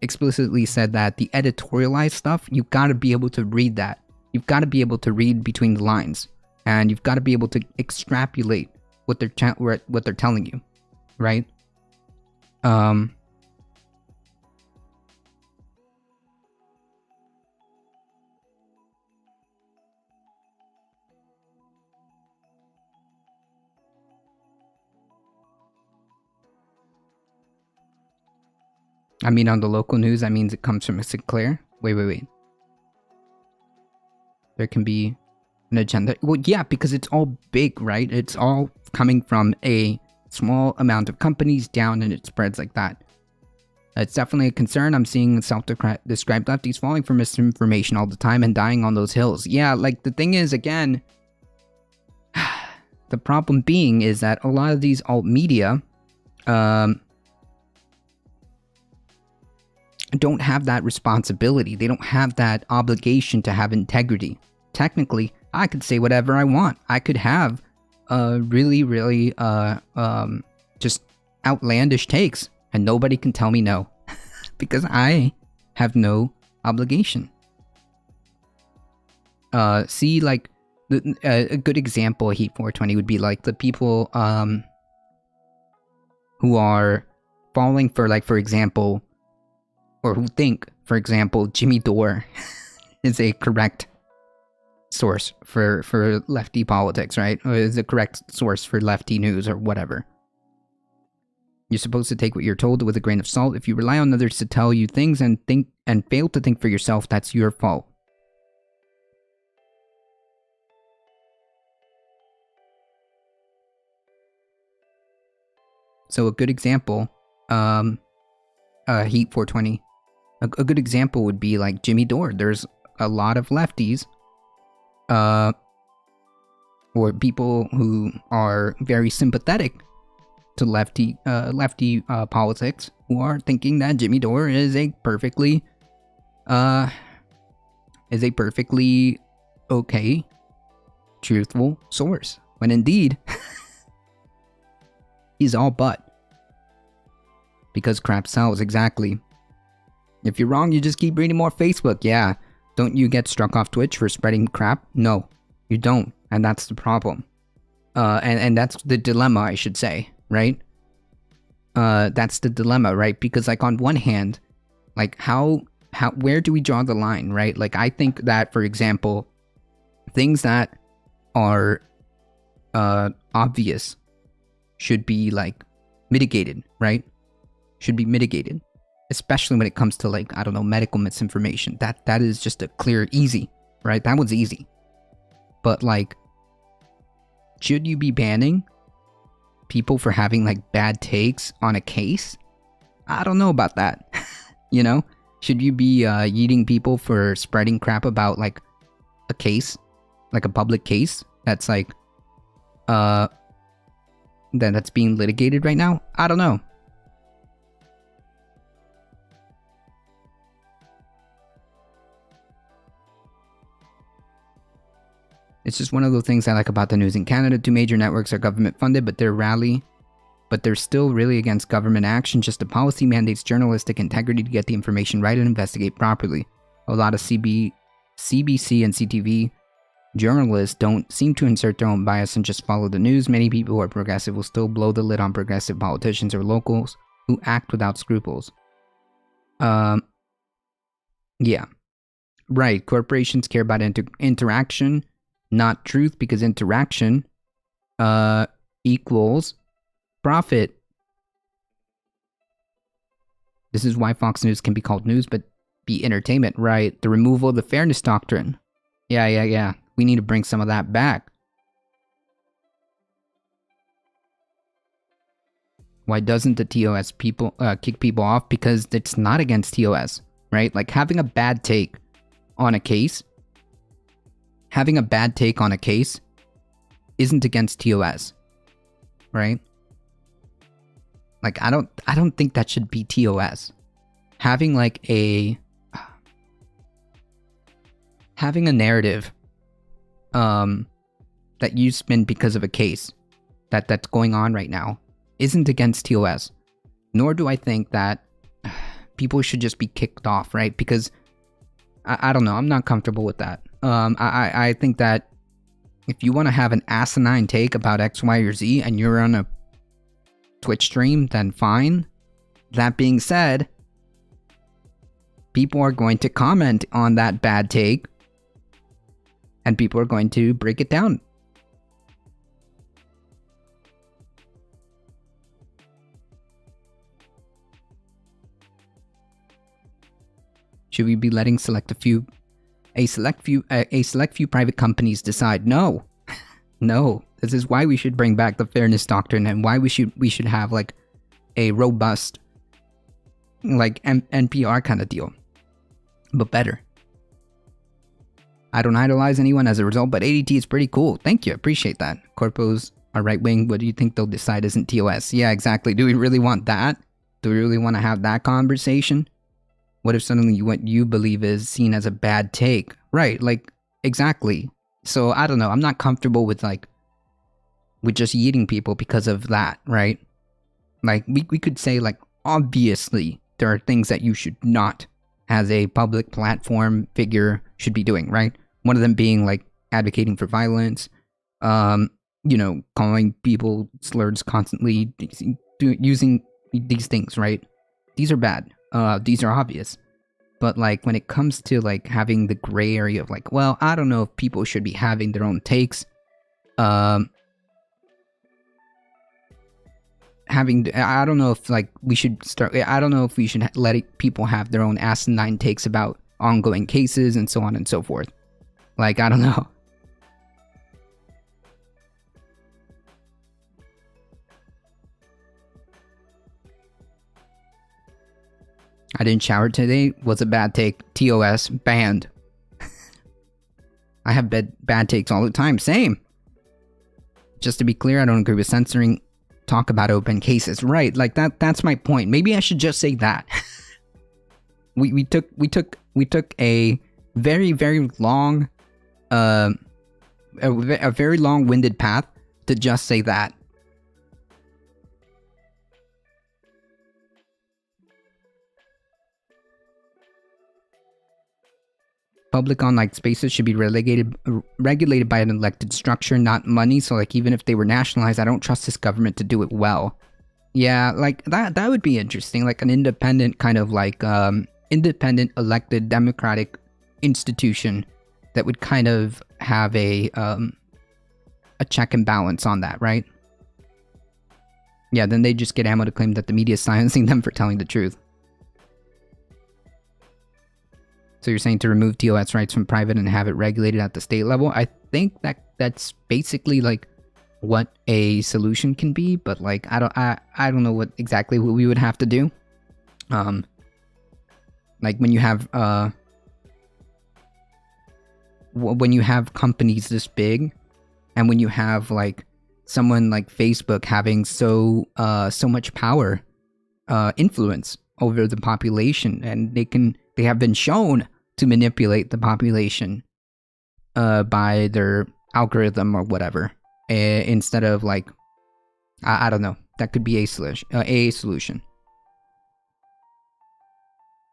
explicitly said that the editorialized stuff, you've got to be able to read that. You've got to be able to read between the lines, and you've got to be able to extrapolate what they're telling you, right? I mean, on the local news, that means it comes from a Sinclair. Wait. There can be an agenda. Well, yeah, because it's all big, right? It's all coming from a small amount of companies down, and it spreads like that. It's definitely a concern. I'm seeing self-described lefties falling for misinformation all the time and dying on those hills. Yeah, like, the thing is, again, the problem being is that a lot of these alt media, don't have that responsibility. They don't have that obligation to have integrity. Technically, I could say whatever I want. I could have really just outlandish takes, and nobody can tell me no. Because I have no obligation. See, like, a good example of Heat 420 would be like the people who are falling for, like, for example, or who think, for example, Jimmy Dore is a correct source for lefty politics, right? Or is a correct source for lefty news or whatever. You're supposed to take what you're told with a grain of salt. If you rely on others to tell you things and fail to think for yourself, that's your fault. So a good example, Heat 420. A good example would be like Jimmy Dore. There's a lot of lefties, or people who are very sympathetic to lefty politics, who are thinking that Jimmy Dore is a perfectly okay, truthful source, when indeed he's all but. Because crap sells, exactly. If you're wrong, you just keep reading more Facebook. Yeah. Don't you get struck off Twitch for spreading crap? No, you don't. And that's the problem. And that's the dilemma, I should say, right? That's the dilemma, right? Because like on one hand, like where do we draw the line, right? Like I think that, for example, things that are obvious should be like mitigated, right? Should be mitigated, especially when it comes to like, I don't know, medical misinformation. That is just a clear easy, right? That one's easy. But like, should you be banning people for having like bad takes on a case? I don't know about that. You know, should you be yeeting people for spreading crap about like a case, like a public case that's like that's being litigated right now? I don't know. It's just one of those things I like about the news in Canada. 2 major networks are government funded, but they're still really against government action. Just the policy mandates journalistic integrity to get the information right and investigate properly. A lot of CBC and CTV journalists don't seem to insert their own bias and just follow the news. Many people who are progressive will still blow the lid on progressive politicians or locals who act without scruples. Yeah. Right. Corporations care about interaction, not truth, because interaction equals profit. This is why Fox News can be called news but be entertainment, right? The removal of the fairness doctrine. Yeah. We need to bring some of that back. Why doesn't the TOS people kick people off? Because it's not against TOS, right? Like having a bad take on a case isn't against TOS, right? Like I don't think that should be TOS. Having a narrative that you spin because of a case that's going on right now isn't against TOS. Nor do I think that people should just be kicked off, right? Because I don't know, I'm not comfortable with that. I think that if you want to have an asinine take about X, Y, or Z and you're on a Twitch stream, then fine. That being said, people are going to comment on that bad take and people are going to break it down. Should we be letting a select few private companies decide? No. No. This is why we should bring back the fairness doctrine and why we should have like a robust like NPR kind of deal. But better. I don't idolize anyone as a result, but ADT is pretty cool. Thank you. Appreciate that. Corpos are right wing. What do you think they'll decide isn't TOS? Yeah, exactly. Do we really want that? Do we really want to have that conversation? What if suddenly what you believe is seen as a bad take? Right, like, exactly. So, I don't know, I'm not comfortable with just yeeting people because of that, right? Like, we could say, like, obviously, there are things that you should not, as a public platform figure, should be doing, right? One of them being, like, advocating for violence, calling people slurs constantly, using these things, right? These are bad. These are obvious. But like when it comes to like having the gray area of like, well, I don't know if people should be having their own takes. having, I don't know if like we should start, I don't know if we should let people have their own asinine takes about ongoing cases and so on and so forth. Like, I don't know. I didn't shower today was a bad take. TOS, banned. I have bad takes all the time. Same. Just to be clear, I don't agree with censoring talk about open cases. Right, like that's my point. Maybe I should just say that. we took a very, very long a very long-winded path to just say that. Public online spaces should be regulated by an elected structure, not money. So like even if they were nationalized, I don't trust this government to do it well. Yeah, like that would be interesting. Like an independent kind of like independent elected democratic institution that would kind of have a check and balance on that, right? Yeah, then they just get ammo to claim that the media is silencing them for telling the truth. So you're saying to remove TOS rights from private and have it regulated at the state level? I think that's basically like what a solution can be, but like I don't know what we would have to do. Like when you have companies this big, and when you have like someone like Facebook having so much power, influence over the population, and they have been shown to manipulate the population by their algorithm or whatever, instead of like, I don't know, that could be a solution.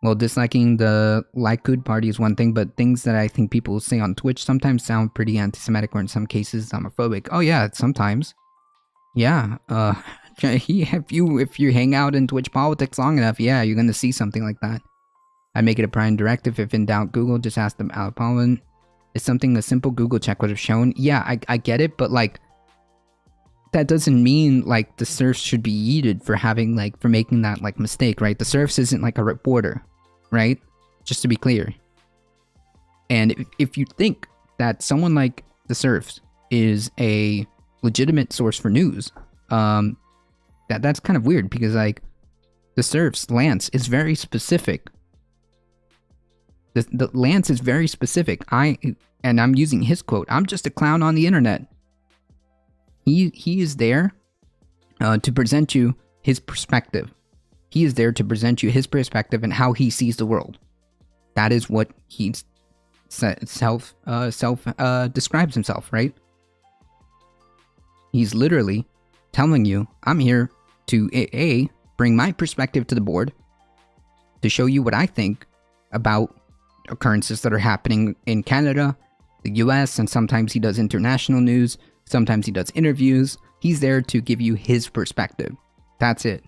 Well, disliking the Likud party is one thing, but things that I think people say on Twitch sometimes sound pretty anti-Semitic, or in some cases homophobic. Oh yeah, sometimes. Yeah, if you hang out in Twitch politics long enough, yeah, you're gonna see something like that. I make it a prime directive. If in doubt, Google, just ask them Alec Baldwin. Is something a simple Google check would have shown? Yeah, I get it, but like, that doesn't mean like the serfs should be yeeted for making that like mistake, right? The serfs isn't like a reporter, right? Just to be clear. And if you think that someone like the serfs is a legitimate source for news, that's kind of weird, because like the serfs, Lance, is very specific. The Lance is very specific. And I'm using his quote. I'm just a clown on the internet. He is there to present you his perspective. He is there to present you his perspective and how he sees the world. That is what he self describes himself, right? He's literally telling you, I'm here to A, bring my perspective to the board, to show you what I think about occurrences that are happening in Canada, the US, and sometimes he does international news, sometimes he does interviews. He's there to give you his perspective. That's it.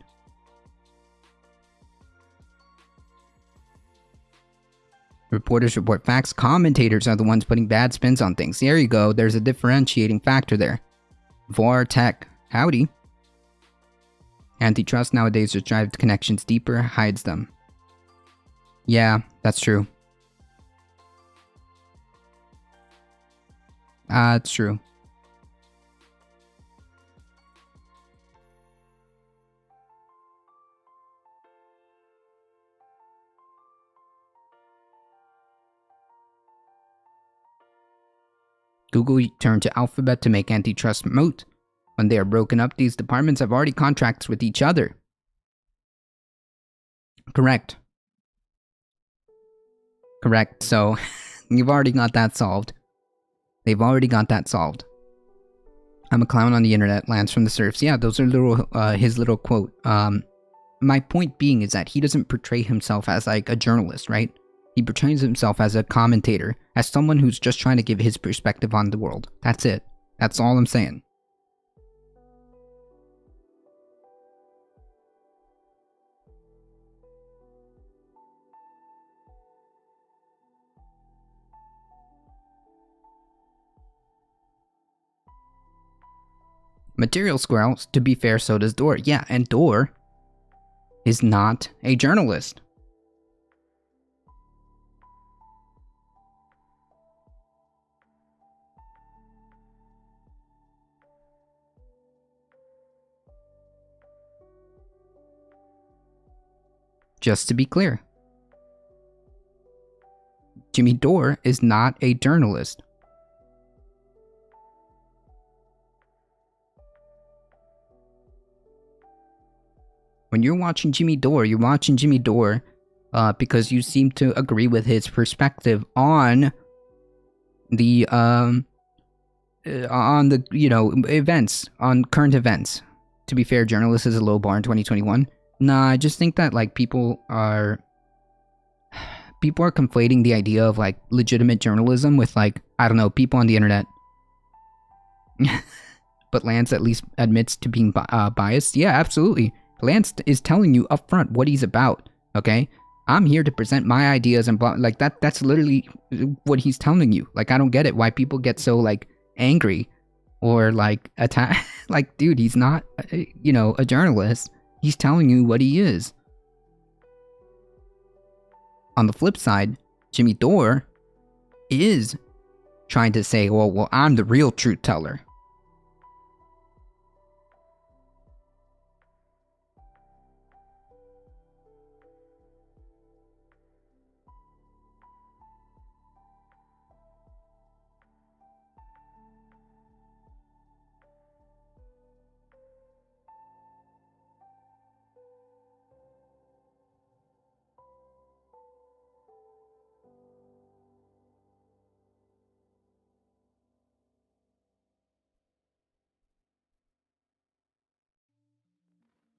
Reporters report facts. Commentators are the ones putting bad spins on things. There you go. There's a differentiating factor there. Vortech. Howdy. Antitrust nowadays just drives connections deeper, hides them. Yeah, that's true. It's true. Google turned to Alphabet to make antitrust moot. When they are broken up, these departments have already contracts with each other. Correct. Correct. So, you've already got that solved. They've already got that solved. I'm a clown on the internet, Lance from the Serfs. Yeah, those are his little quote. My point being is that he doesn't portray himself as like a journalist, right? He portrays himself as a commentator, as someone who's just trying to give his perspective on the world. That's it. That's all I'm saying. Material squirrels. To be fair, so does Door. Yeah, and Door is not a journalist. Just to be clear, Jimmy Dore is not a journalist. When you're watching Jimmy Dore, you're watching Jimmy Dore because you seem to agree with his perspective on the events, on current events. To be fair, journalist is a low bar in 2021. Nah, I just think that, like, people are conflating the idea of, like, legitimate journalism with, like, I don't know, people on the internet. But Lance at least admits to being biased. Yeah, absolutely. Lance is telling you up front what he's about, okay? I'm here to present my ideas and blah, like, that's literally what he's telling you. Like, I don't get it, why people get so, like, angry or, like, attack. Like, dude, he's not, a journalist. He's telling you what he is. On the flip side, Jimmy Dore is trying to say, well, I'm the real truth teller.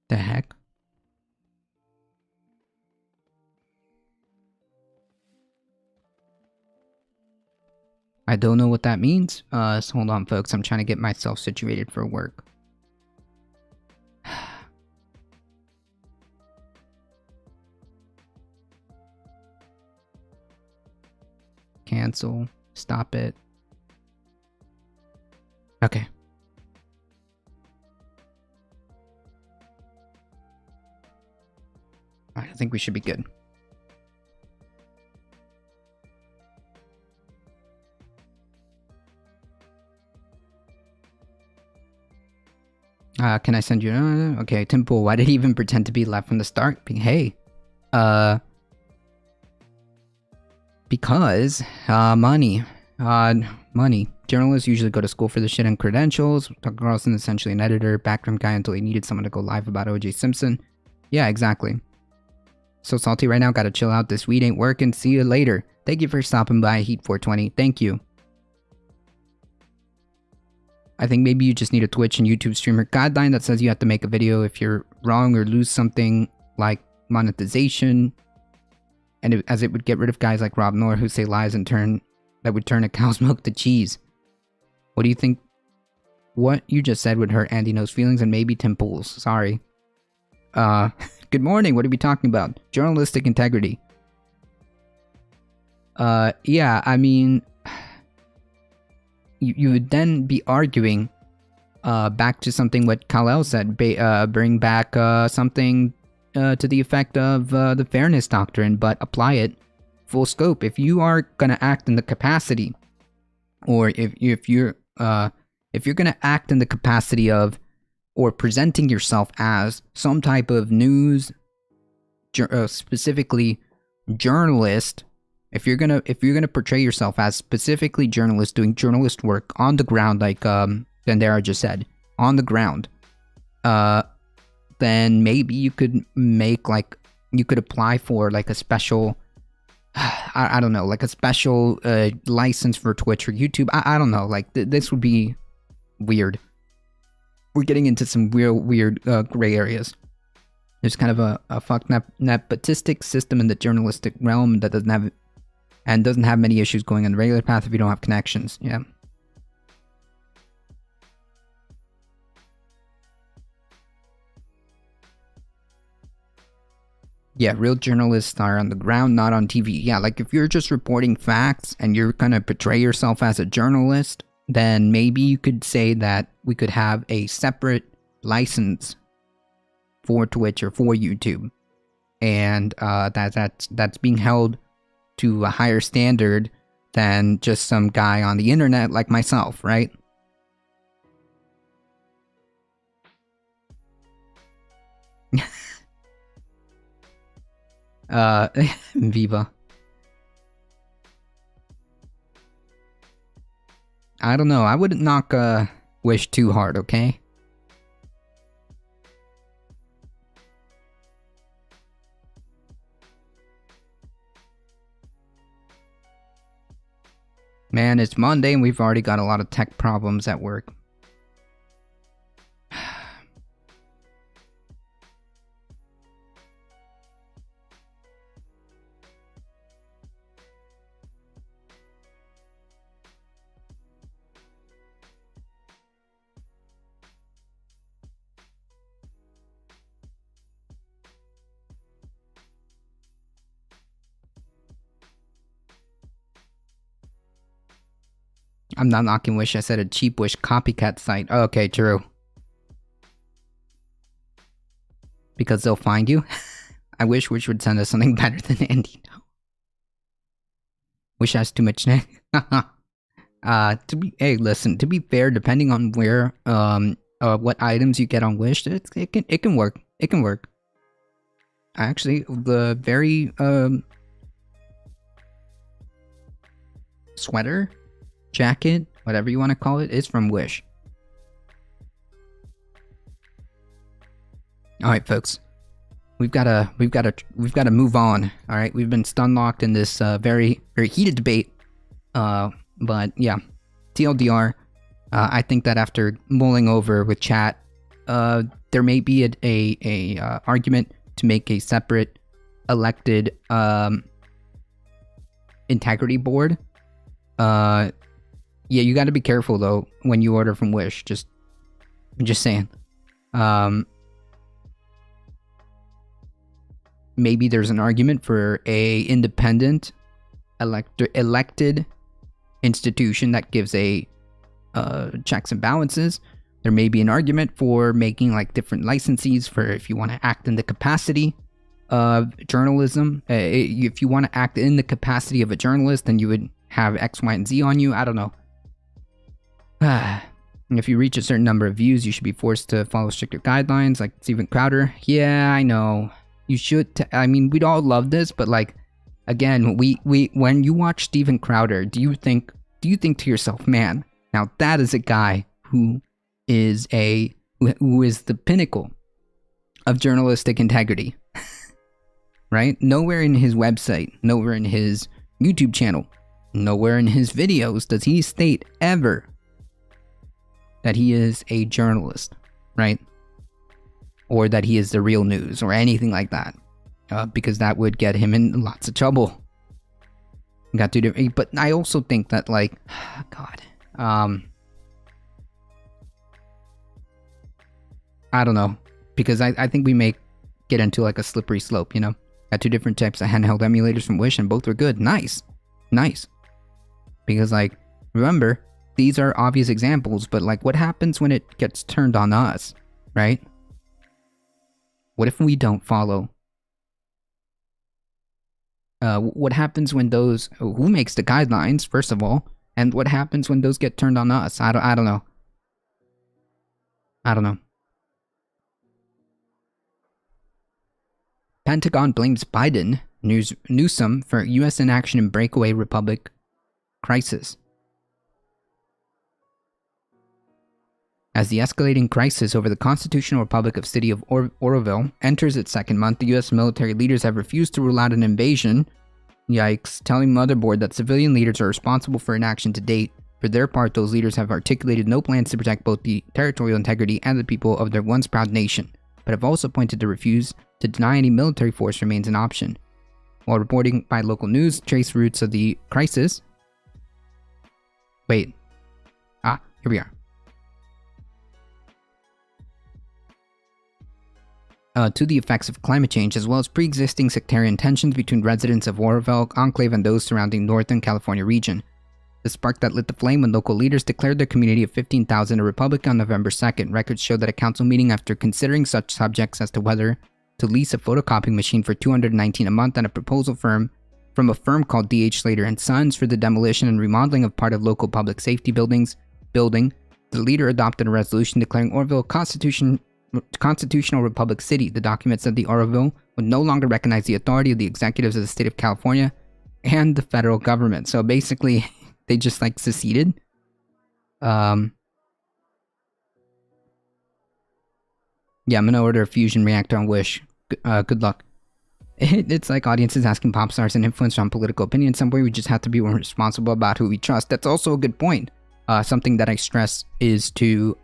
The heck? I don't know what that means. So hold on, folks. I'm trying to get myself situated for work. Cancel. Stop it. Okay. I think we should be good. Can I send you? Okay, Temple, why did he even pretend to be left from the start? Hey, because, money. Money. Journalists usually go to school for the shit and credentials. Tucker Carlson is essentially an editor, backroom guy until he needed someone to go live about O.J. Simpson. Yeah, exactly. So salty right now, gotta chill out. This weed ain't working. See you later. Thank you for stopping by, Heat 420. Thank you. I think maybe you just need a Twitch and YouTube streamer guideline that says you have to make a video if you're wrong or lose something like monetization. And as it would get rid of guys like Rob Noor who say lies that would turn a cow's milk to cheese. What do you think? What you just said would hurt Andy No's feelings and maybe Tim Pool's. Sorry. Good morning. What are we talking about? Journalistic integrity. Yeah, I mean, you would then be arguing back to something what Kal-El said, bring back something to the effect of the fairness doctrine, but apply it full scope. If you are gonna act in the capacity, or if you're gonna act in the capacity of, or presenting yourself as some type of news, specifically journalist. If you're gonna portray yourself as specifically journalist doing journalist work on the ground, like Bandera just said, on the ground, then maybe you could apply for like a special, I don't know, like a special license for Twitch or YouTube. I don't know, like this would be weird. We're getting into some real weird gray areas. There's kind of a fucked nepotistic system in the journalistic realm that doesn't have many issues going on the regular path if you don't have connections. Yeah. Yeah, real journalists are on the ground, not on TV. Yeah, like if you're just reporting facts and you're gonna portray yourself as a journalist, then maybe you could say that we could have a separate license for Twitch or for YouTube, and that's being held to a higher standard than just some guy on the internet like myself, right? Viva. I don't know. I wouldn't knock Wish too hard, okay? Man, it's Monday and we've already got a lot of tech problems at work. I'm not knocking Wish, I said a cheap Wish copycat site. Okay, true. Because they'll find you? I wish Wish would send us something better than Andy. No. Wish has too much net. Hey, listen, to be fair, depending on where, what items you get on Wish, it can work. It can work. Actually, the very, sweater? Jacket, whatever you want to call it, is from Wish. All right, folks, we've got to move on. All right, we've been stun locked in this very heated debate. But yeah, TLDR. I think that after mulling over with chat, there may be a argument to make a separate elected integrity board. Yeah, you got to be careful though when you order from Wish. I'm just saying. Maybe there's an argument for a independent elected institution that gives a checks and balances. There may be an argument for making like different licensees for if you want to act in the capacity of journalism. If you want to act in the capacity of a journalist, then you would have X, Y, and Z on you. I don't know. If you reach a certain number of views, you should be forced to follow stricter guidelines, like Steven Crowder. Yeah, I know. You should. I mean, we'd all love this, but like, again, when you watch Steven Crowder, do you think to yourself, man, now that is a guy who is the pinnacle of journalistic integrity, right? Nowhere in his website, nowhere in his YouTube channel, nowhere in his videos does he state ever that he is a journalist, right? Or that he is the real news or anything like that, because that would get him in lots of trouble. Got to do, but I also think that, like, God, I don't know, because I think we may get into like a slippery slope, you know? Got two different types of handheld emulators from Wish, and both were good. Nice. Because, like, remember, these are obvious examples, but like, what happens when it gets turned on us, right? What if we don't follow? What happens when those, who makes the guidelines, first of all, and what happens when those get turned on us? I don't know. Pentagon blames Biden, Newsom for U.S. inaction in breakaway republic crisis. As the escalating crisis over the constitutional republic of City of Oroville enters its second month, the U.S. military leaders have refused to rule out an invasion. Yikes, telling Motherboard that civilian leaders are responsible for inaction to date. For their part, those leaders have articulated no plans to protect both the territorial integrity and the people of their once proud nation, but have also pointed to refuse to deny any military force remains an option. While reporting by local news trace roots of the crisis... Wait. Here we are. To the effects of climate change, as well as pre-existing sectarian tensions between residents of Oroville Enclave and those surrounding Northern California region. The spark that lit the flame when local leaders declared their community of 15,000 a republic on November 2nd. Records show that a council meeting, after considering such subjects as to whether to lease a photocopying machine for $219 a month and a proposal from a firm called D.H. Slater and Sons for the demolition and remodeling of part of local public safety building, the leader adopted a resolution declaring Oroville a constitutional republic city. The document said the Oroville would no longer recognize the authority of the executives of the state of California and the federal government. So basically, they just like seceded. Yeah, I'm gonna order a fusion reactor on Wish. Good luck. It's like audiences asking pop stars and influencers on political opinion. Some way we just have to be responsible about who we trust. That's also a good point. Something that I stress is to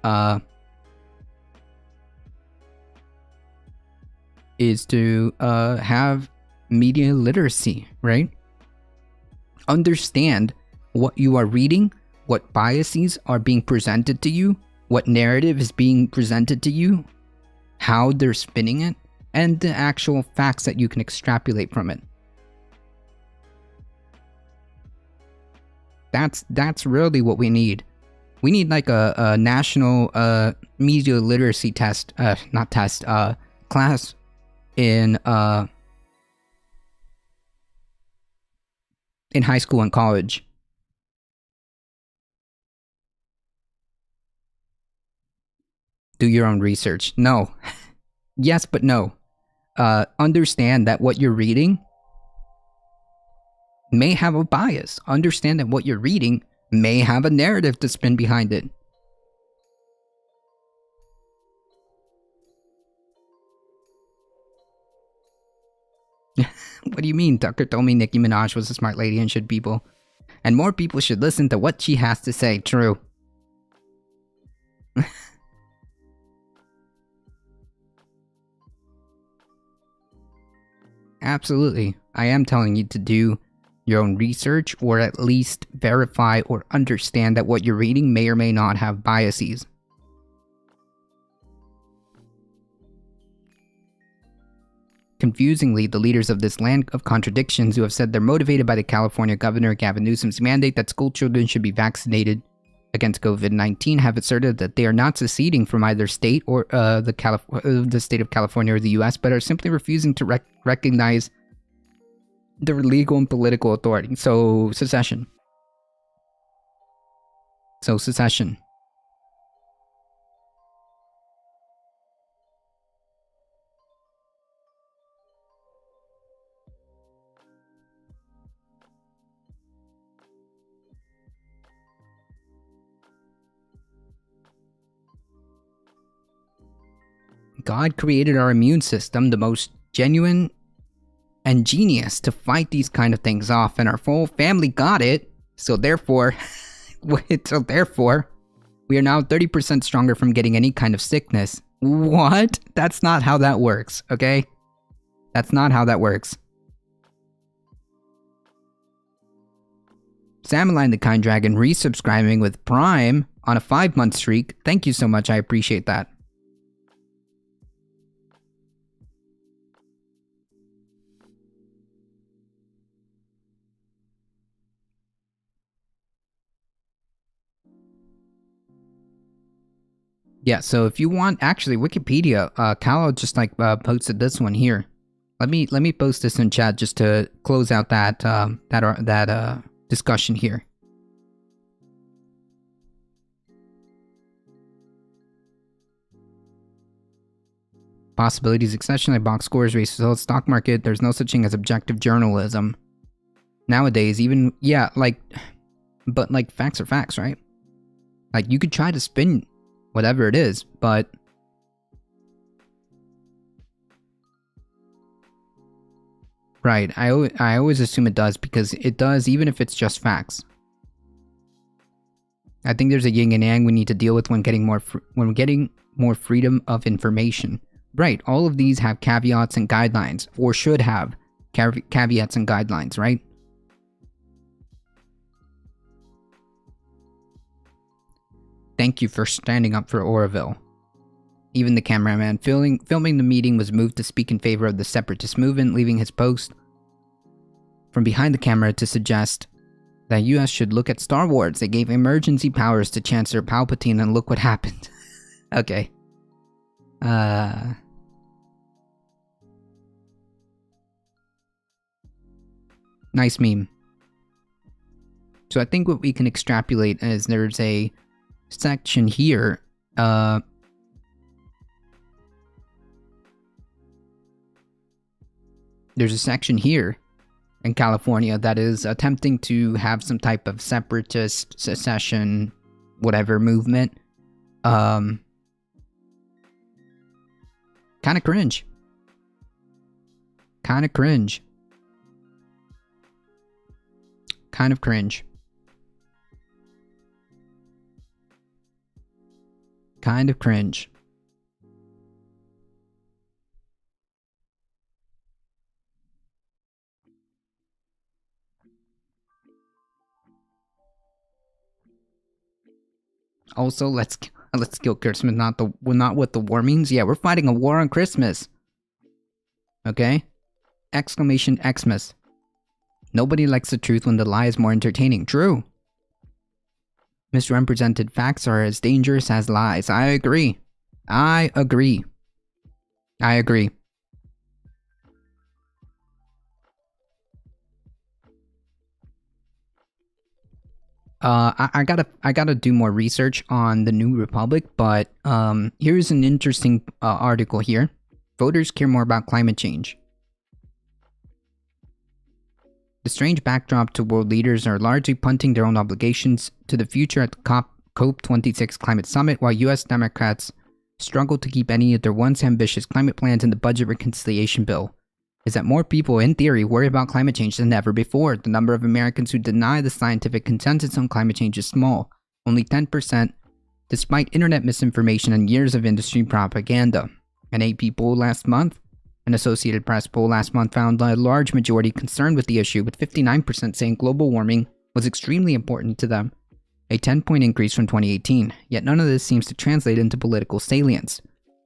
have media literacy, right? Understand what you are reading, what biases are being presented to you, what narrative is being presented to you, how they're spinning it, and the actual facts that you can extrapolate from it. That's really what we need. We need like a national media literacy class in high school and college. Do your own research. No. Yes, but no. Understand that what you're reading may have a bias. Understand that what you're reading may have a narrative to spin behind it. What do you mean? Tucker told me Nicki Minaj was a smart lady and and more people should listen to what she has to say. True. Absolutely. I am telling you to do your own research, or at least verify or understand that what you're reading may or may not have biases. Confusingly, the leaders of this land of contradictions, who have said they're motivated by the California Governor Gavin Newsom's mandate that school children should be vaccinated against COVID-19, have asserted that they are not seceding from either state or the state of California or the U.S., but are simply refusing to recognize their legal and political authority. So, secession. God created our immune system, the most genuine and genius, to fight these kind of things off, and our whole family got it, so therefore, we are now 30% stronger from getting any kind of sickness. What? That's not how that works, okay? That's not how that works. Samaline the Kind Dragon resubscribing with Prime on a 5-month streak. Thank you so much, I appreciate that. Yeah, so if you want, actually, Wikipedia, Cal just posted this one here. Let me post this in chat just to close out that discussion here. Possibilities, accession, box scores, race results, stock market. There's no such thing as objective journalism nowadays. Even but facts are facts, right? Like, you could try to spin whatever it is, but right, I always assume it does, because it does, even if it's just facts. I think there's a yin and yang we need to deal with when getting more freedom of information. Right, all of these have caveats and guidelines, or should have caveats and guidelines, right? Thank you for standing up for Oroville. Even the cameraman filming the meeting was moved to speak in favor of the separatist movement, leaving his post from behind the camera to suggest that US should look at Star Wars. They gave emergency powers to Chancellor Palpatine and look what happened. Okay. Nice meme. So I think what we can extrapolate is there's a section here, there's a section here in California that is attempting to have some type of separatist, secession, whatever movement. Kind of cringe. Kind of cringe. Kind of cringe. Kind of cringe. Also, let's kill Christmas. Not with the war means. Yeah, we're fighting a war on Christmas. Okay? Exclamation Xmas. Nobody likes the truth when the lie is more entertaining. True. Misrepresented facts are as dangerous as lies. I agree. I agree. I agree. I gotta do more research on the New Republic, but here's an interesting article here. Voters care more about climate change. The strange backdrop to world leaders are largely punting their own obligations to the future at the COP26 climate summit, while US Democrats struggle to keep any of their once ambitious climate plans in the budget reconciliation bill. Is that more people, in theory, worry about climate change than ever before. The number of Americans who deny the scientific consensus on climate change is small, only 10%, despite internet misinformation and years of industry propaganda. An AP poll last month, an Associated Press poll last month found a large majority concerned with the issue, with 59% saying global warming was extremely important to them, a 10-point increase from 2018. Yet none of this seems to translate into political salience.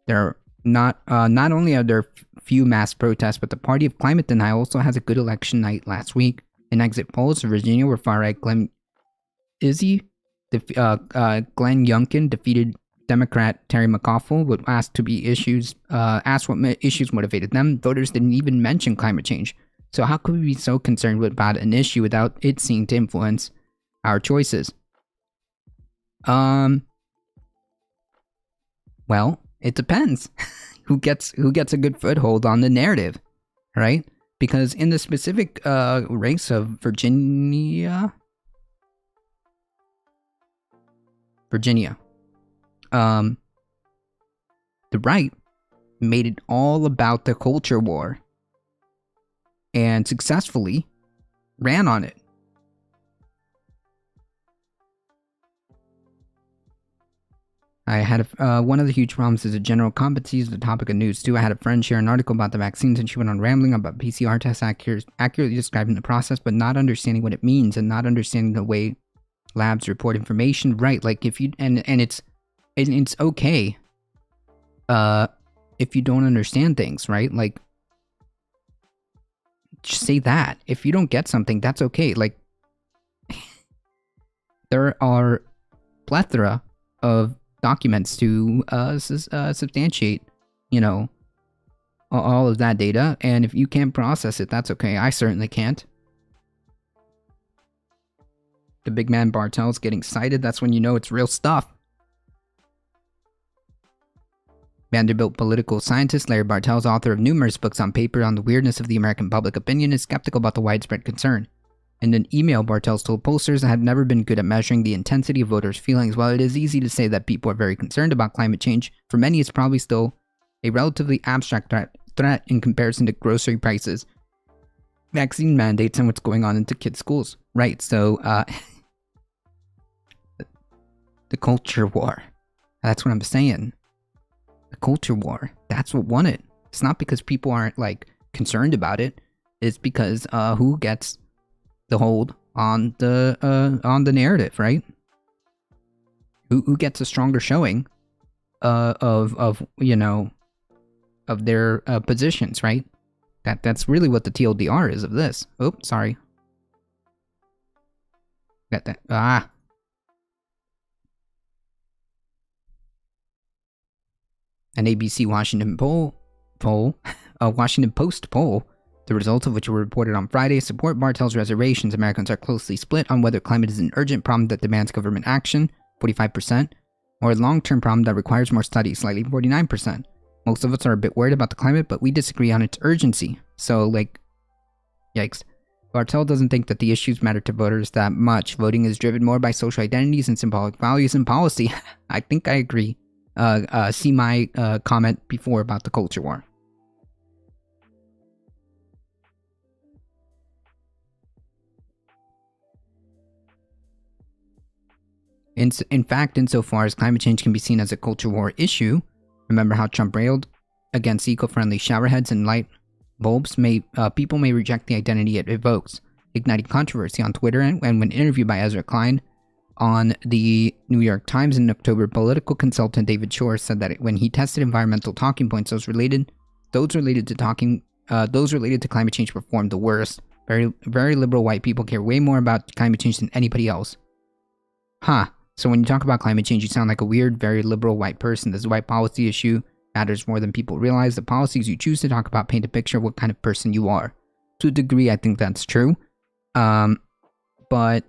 There are not only are there few mass protests, but the party of climate denial also has a good election night last week. In exit polls in Virginia, where far-right Glenn Youngkin defeated Democrat Terry McAuliffe, would ask what issues motivated them. Voters didn't even mention climate change. So how could we be so concerned about an issue without it seeming to influence our choices? Well, it depends. who gets a good foothold on the narrative, right? Because in the specific race of Virginia, the right made it all about the culture war and successfully ran on it. I had one of the huge problems is the general competency is the topic of news too. I had a friend share an article about the vaccines and she went on rambling about PCR tests accurately describing the process, but not understanding what it means and not understanding the way labs report information. Right, like if you and it's okay if you don't understand things, right? Like just say that. If you don't get something, that's okay. Like there are plethora of documents to substantiate, all of that data, and if you can't process it, that's okay. I certainly can't. The big man Bartel's getting cited, that's when you know it's real stuff. Vanderbilt political scientist Larry Bartels, author of numerous books on paper on the weirdness of the American public opinion, is skeptical about the widespread concern. In an email, Bartels told pollsters that had never been good at measuring the intensity of voters' feelings. While it is easy to say that people are very concerned about climate change, for many it's probably still a relatively abstract threat in comparison to grocery prices, vaccine mandates, and what's going on into kids' schools. Right, so, the culture war. That's what I'm saying. The culture war. That's what won it. It's not because people aren't, concerned about it. It's because, who gets the hold on the narrative, right? Who gets a stronger showing of their positions, right? That's really what the TLDR is of this. Oh, sorry. Got that. Ah. An ABC Washington Washington Post poll, the results of which were reported on Friday, support Bartel's reservations. Americans are closely split on whether climate is an urgent problem that demands government action, 45%, or a long-term problem that requires more study, slightly 49%. Most of us are a bit worried about the climate, but we disagree on its urgency. So, like, yikes. Bartel doesn't think that the issues matter to voters that much. Voting is driven more by social identities and symbolic values and policy. I think I agree. See my comment before about the culture war. In fact, insofar as climate change can be seen as a culture war issue, remember how Trump railed against eco-friendly showerheads and light bulbs? People may reject the identity it evokes, igniting controversy on Twitter. And when interviewed by Ezra Klein on the New York Times in October, political consultant David Shore said that when he tested environmental talking points, those related to climate change performed the worst. Very liberal white people care way more about climate change than anybody else. Huh. So when you talk about climate change, you sound like a weird, very liberal white person. This white policy issue matters more than people realize. The policies you choose to talk about paint a picture of what kind of person you are. To a degree, I think that's true. But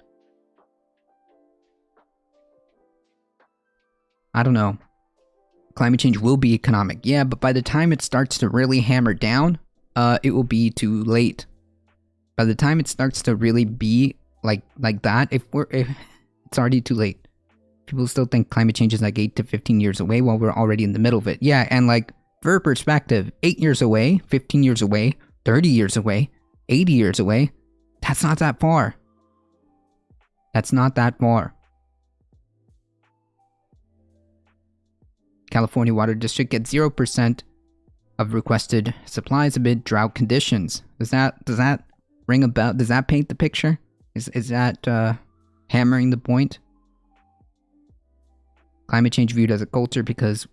I don't know. Climate change will be economic. Yeah, but by the time it starts to really hammer down, it will be too late. By the time it starts to really be like that, it's already too late. People still think climate change is like 8 to 15 years away while we're already in the middle of it. Yeah, and like, for perspective, 8 years away, 15 years away, 30 years away, 80 years away, that's not that far. That's not that far. California Water District gets 0% of requested supplies amid drought conditions. Does that ring a bell? Does that paint the picture? Is that hammering the point? Climate change viewed as a culture because,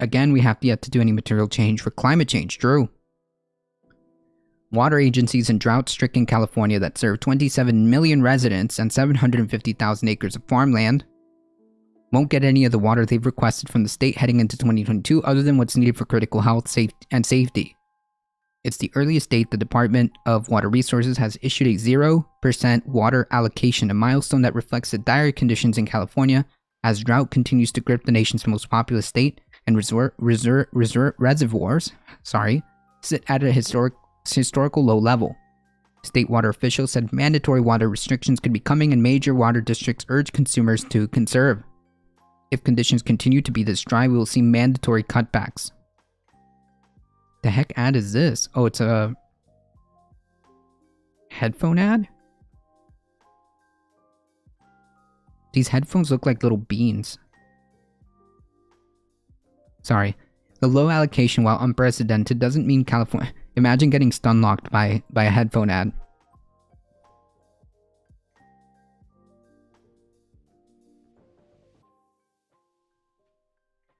again, we have yet to do any material change for climate change. True. Water agencies in drought-stricken California that serve 27 million residents and 750,000 acres of farmland won't get any of the water they've requested from the state heading into 2022 other than what's needed for critical health safety. It's the earliest date the Department of Water Resources has issued a 0% water allocation, a milestone that reflects the dire conditions in California as drought continues to grip the nation's most populous state and reservoirs sit at a historical low level. State water officials said mandatory water restrictions could be coming and major water districts urge consumers to conserve. If conditions continue to be this dry, we will see mandatory cutbacks. The heck ad is this? Oh, it's a headphone ad? These headphones look like little beans. Sorry. The low allocation, while unprecedented, doesn't mean California... Imagine getting stun-locked by a headphone ad.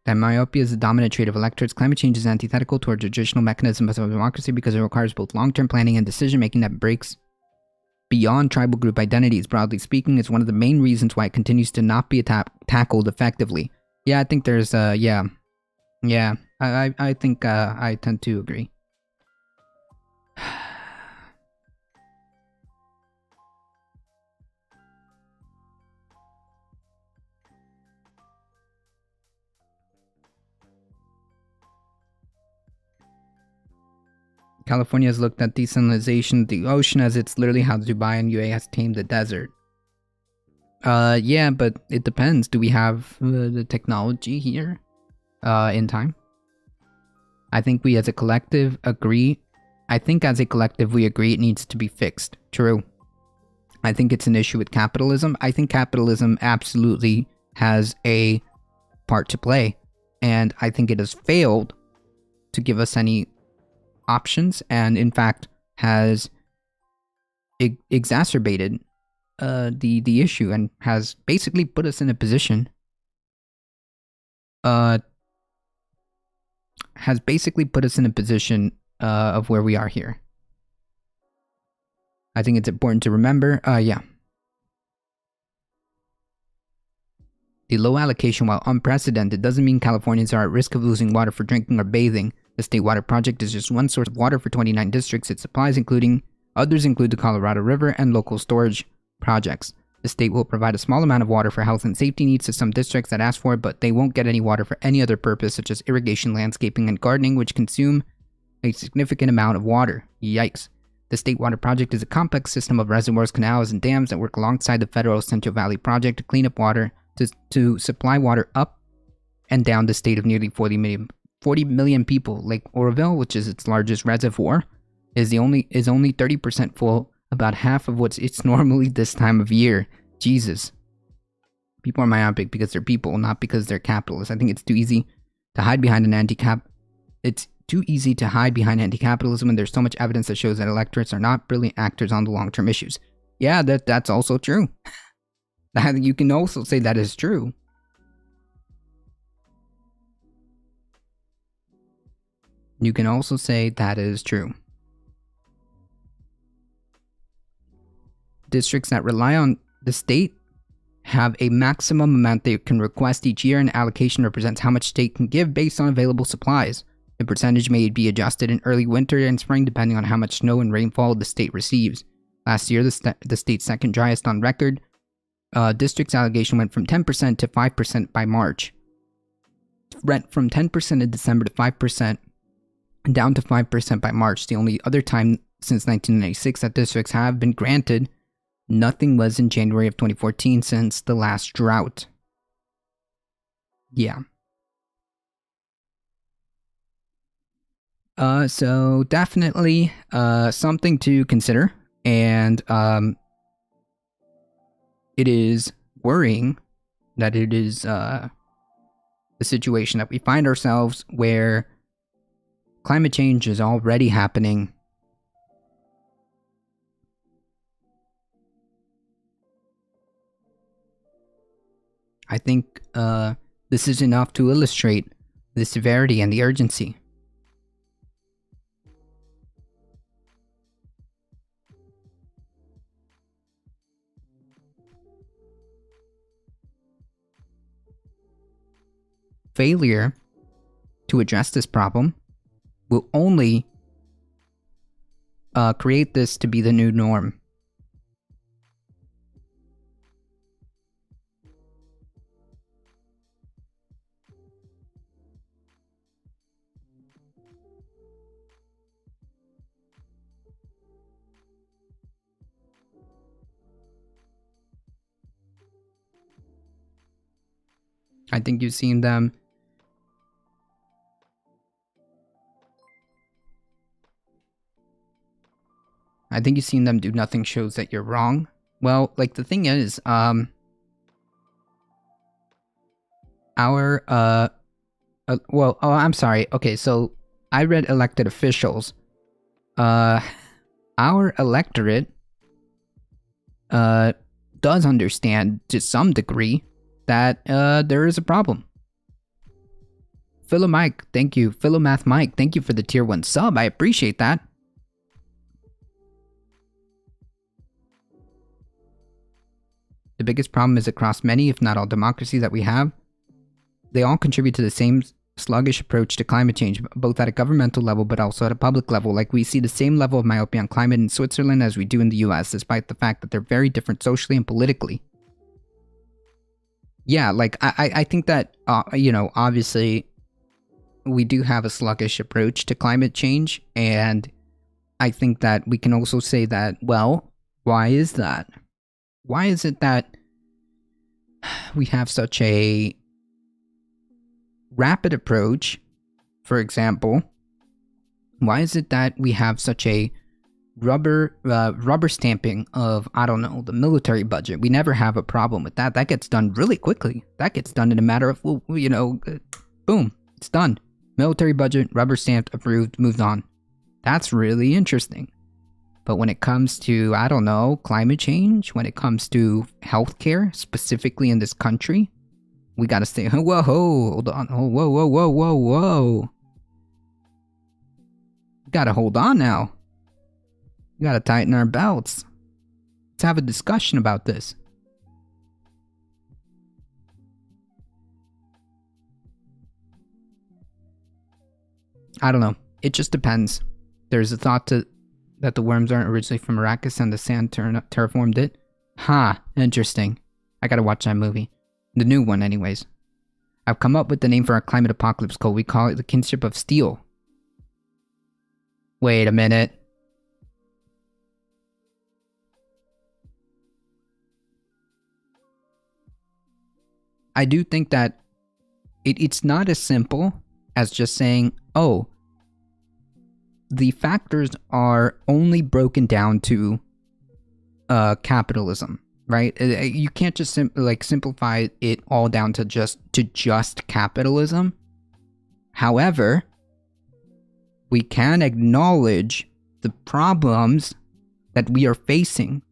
That myopia is the dominant trait of electorates. Climate change is antithetical to our traditional mechanism of democracy because it requires both long-term planning and decision-making that breaks beyond tribal group identities. Broadly speaking, is one of the main reasons why it continues to not be tackled effectively. Yeah, I think there's, yeah. I think, I tend to agree. California has looked at desalination of the ocean as it's literally how Dubai and UAE has tamed the desert. Yeah, but it depends. Do we have the technology here in time? I think we as a collective agree. I think as a collective we agree it needs to be fixed. True. I think it's an issue with capitalism. I think capitalism absolutely has a part to play. And I think it has failed to give us any options, and in fact has exacerbated the issue and has basically put us in a position of where we are here. I think it's important to remember, yeah. The low allocation, while unprecedented, doesn't mean Californians are at risk of losing water for drinking or bathing. The state water project is just one source of water for 29 districts. It supplies others include the Colorado River and local storage projects. The state will provide a small amount of water for health and safety needs to some districts that ask for it, but they won't get any water for any other purpose, such as irrigation, landscaping, and gardening, which consume a significant amount of water. Yikes. The state water project is a complex system of reservoirs, canals, and dams that work alongside the federal Central Valley Project to clean up water, to supply water up and down the state of nearly 40 million people. Lake Oroville, which is its largest reservoir, is only 30% full, about half of what it's normally this time of year. Jesus. People are myopic because they're people, not because they're capitalists. I think it's too easy to hide behind It's too easy to hide behind anti-capitalism when there's so much evidence that shows that electorates are not brilliant actors on the long-term issues. Yeah, that's also true. You can also say that is true. You can also say that is true. Districts that rely on the state have a maximum amount they can request each year, and allocation represents how much state can give based on available supplies. The percentage may be adjusted in early winter and spring depending on how much snow and rainfall the state receives. Last year, the state's second driest on record, district's allocation went from 10% to 5% by March. Went from 10% in December to 5%, and down to 5% by March. The only other time since 1996 that districts have been granted nothing was in January of 2014 since the last drought. Yeah. So definitely something to consider, and it is worrying that it is the situation that we find ourselves where climate change is already happening. I think this is enough to illustrate the severity and the urgency. Failure to address this problem will only create this to be the new norm. I think you've seen them do nothing shows that you're wrong. Well, like, the thing is, I'm sorry. Okay, so I read elected officials. Our electorate does understand to some degree that there is a problem. Philomike, thank you. Philomath Mike, thank you for the tier 1 sub. I appreciate that. The biggest problem is across many, if not all, democracies that we have. They all contribute to the same sluggish approach to climate change, both at a governmental level but also at a public level. Like, we see the same level of myopia on climate in Switzerland as we do in the US, despite the fact that they're very different socially and politically. Yeah, like, I think that, obviously, we do have a sluggish approach to climate change, and I think that we can also say that, well, why is that? Why is it that we have such a rapid approach? For example, why is it that we have such a rubber stamping of, I don't know, the military budget? We never have a problem with that. That gets done really quickly. That gets done in a matter of, boom, it's done. Military budget, rubber stamped, approved, moved on. That's really interesting. But when it comes to, I don't know, climate change, when it comes to healthcare, specifically in this country, we gotta say, whoa, hold on, whoa. We gotta hold on now. We gotta tighten our belts. Let's have a discussion about this. I don't know. It just depends. There's a thought that the worms aren't originally from Arrakis and the sand terraformed it. Interesting. I gotta watch that movie. The new one, anyways. I've come up with the name for our climate apocalypse code. We call it the kinship of steel. Wait a minute. I do think that it's not as simple as just saying, oh, the factors are only broken down to capitalism, right? You can't just simplify it all down to just capitalism. However, we can acknowledge the problems that we are facing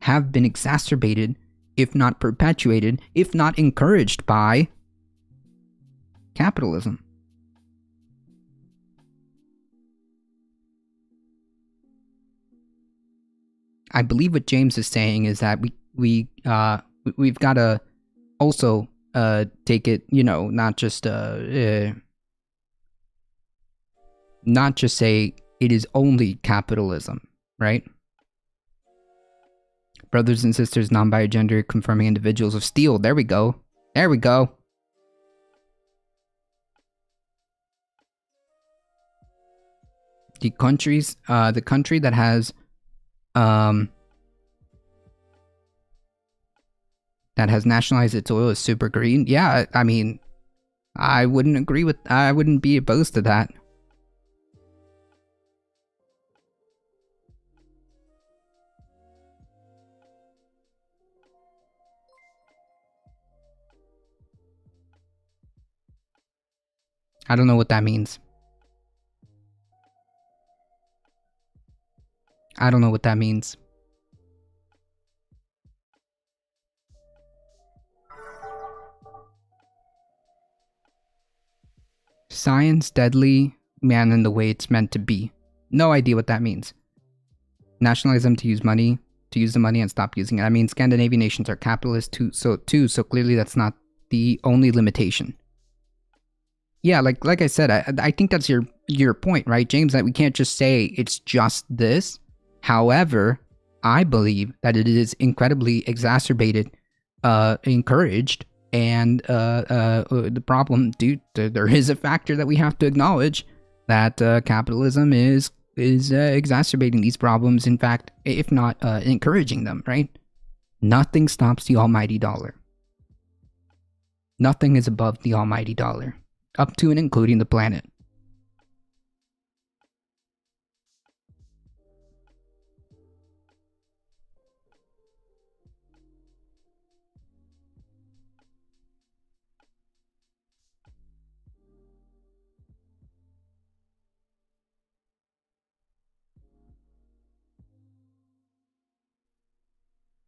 have been exacerbated, if not perpetuated, if not encouraged by capitalism. I believe what James is saying is that we've got to also take it, not just say it is only capitalism, right? Brothers and sisters, non-binary confirming individuals of steel. There we go. There we go. The country that has nationalized its oil is super green. Yeah, I mean, I wouldn't be opposed to that. I don't know what that means. I don't know what that means. Science deadly, man in the way it's meant to be. No idea what that means. Nationalize them to use the money and stop using it. I mean, Scandinavian nations are capitalist too, so clearly that's not the only limitation. Yeah, like I said, I think that's your point, right, James? That we can't just say it's just this. However, I believe that it is incredibly exacerbated, encouraged, and the problem, dude, there is a factor that we have to acknowledge, that capitalism is exacerbating these problems, in fact, if not encouraging them, right? Nothing stops the almighty dollar. Nothing is above the almighty dollar, up to and including the planet.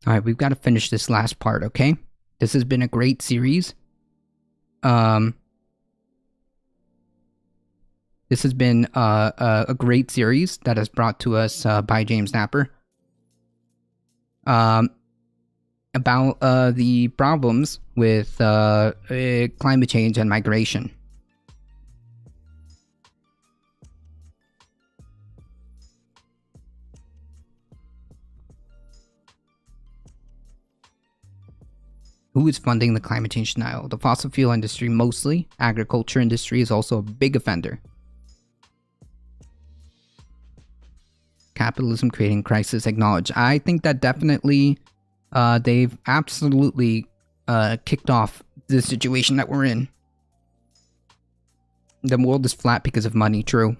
Alright, we've got to finish this last part, okay? This has been a great series. This has been a great series that has brought to us by James Napper. About the problems with climate change and migration. Who is funding the climate change denial? The fossil fuel industry mostly. Agriculture industry is also a big offender. Capitalism creating crisis acknowledged. I think that definitely they've absolutely kicked off the situation that we're in. The world is flat because of money, true.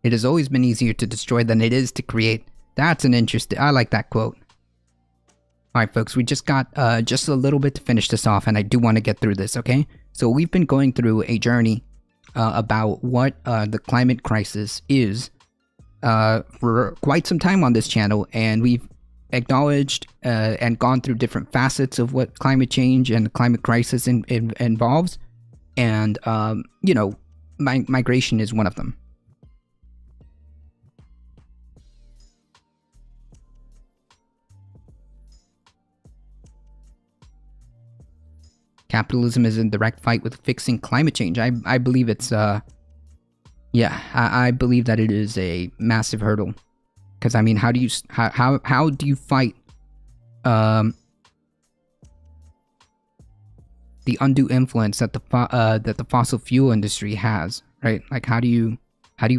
It has always been easier to destroy than it is to create. That's an interesting... I like that quote. Alright, folks, we just got just a little bit to finish this off, and I do want to get through this, okay? So we've been going through a journey about what the climate crisis is for quite some time on this channel, and we've acknowledged and gone through different facets of what climate change and the climate crisis involves, and, you know, migration is one of them. Capitalism is in direct fight with fixing climate change. I believe it's I believe that it is a massive hurdle. Because I mean, how do you fight the undue influence that the fossil fuel industry has, right? Like how do you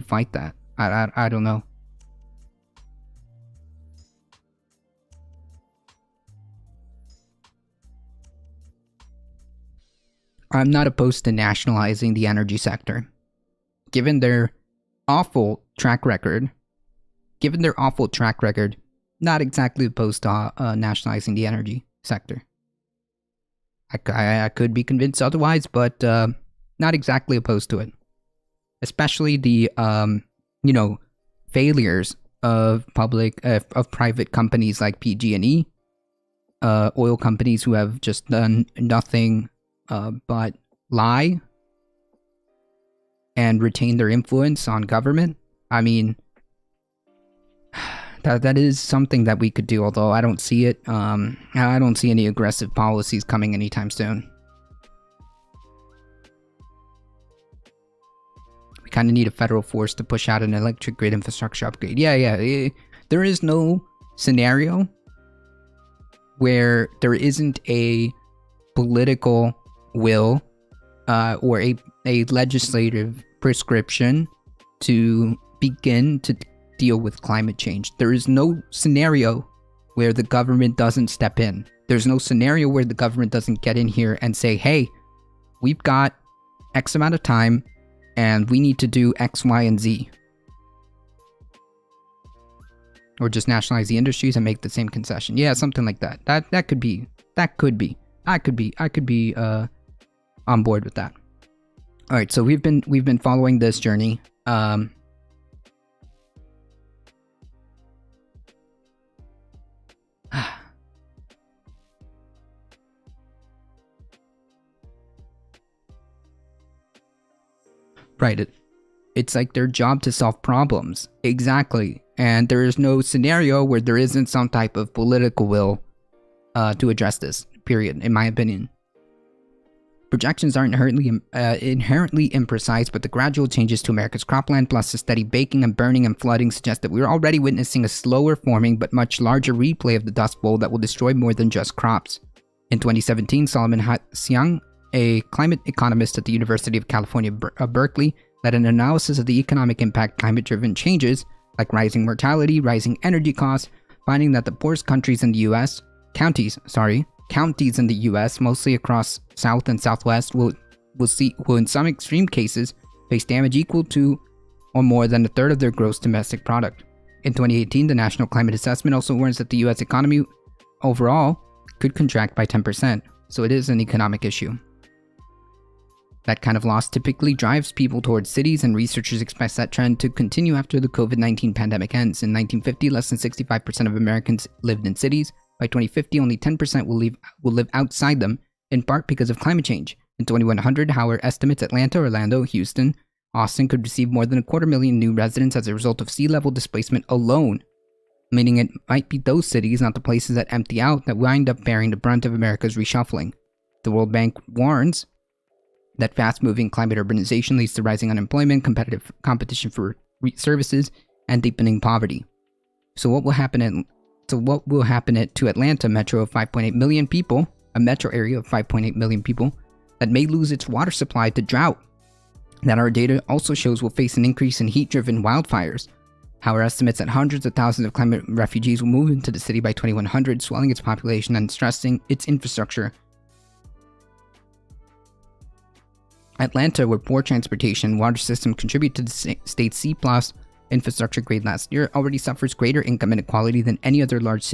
fight that? I don't know. I'm not opposed to nationalizing the energy sector. Given their awful track record, not exactly opposed to nationalizing the energy sector. I could be convinced otherwise, but not exactly opposed to it. Especially the failures of private companies like PG&E, oil companies who have just done nothing but lie and retain their influence on government. I mean, that is something that we could do, although I don't see it. I don't see any aggressive policies coming anytime soon. We kind of need a federal force to push out an electric grid infrastructure upgrade. Yeah. There is no scenario where there isn't a political will or a legislative prescription to begin to deal with climate change. There is no scenario where the government doesn't step in. There's no scenario where the government doesn't get in here and say, hey, we've got X amount of time and we need to do X, Y, and Z. Or just nationalize the industries and make the same concession. Yeah, something like that. That could be. I could be on board with that. All right, so we've been following this journey. Right. It's like their job to solve problems. Exactly. And there is no scenario where there isn't some type of political will to address this, period, in my opinion. Projections are inherently imprecise, but the gradual changes to America's cropland plus the steady baking and burning and flooding suggest that we're already witnessing a slower forming but much larger replay of the Dust Bowl that will destroy more than just crops. In 2017, Solomon Siang, a climate economist at the University of California, Berkeley, led an analysis of the economic impact climate-driven changes, like rising mortality, rising energy costs, finding that the poorest counties in the U.S., mostly across South and Southwest, will in some extreme cases face damage equal to or more than a third of their gross domestic product. In 2018, the National Climate Assessment also warns that the U.S. economy overall could contract by 10%, so it is an economic issue. That kind of loss typically drives people towards cities, and researchers expect that trend to continue after the COVID-19 pandemic ends. In 1950, less than 65% of Americans lived in cities. By 2050, only 10% will live outside them, in part because of climate change. In 2100, Howard estimates Atlanta, Orlando, Houston, Austin could receive more than 250,000 new residents as a result of sea level displacement alone, meaning it might be those cities, not the places that empty out, that wind up bearing the brunt of America's reshuffling. The World Bank warns that fast-moving climate urbanization leads to rising unemployment, competitive competition for services, and deepening poverty. So what will happen to Atlanta metro of 5.8 million people, a metro area of 5.8 million people, that may lose its water supply to drought, that our data also shows will face an increase in heat-driven wildfires. Howard estimates that hundreds of thousands of climate refugees will move into the city by 2100, swelling its population and stressing its infrastructure. Atlanta, where poor transportation and water systems contribute to the state's C+ infrastructure grade last year, already suffers greater income inequality than any other large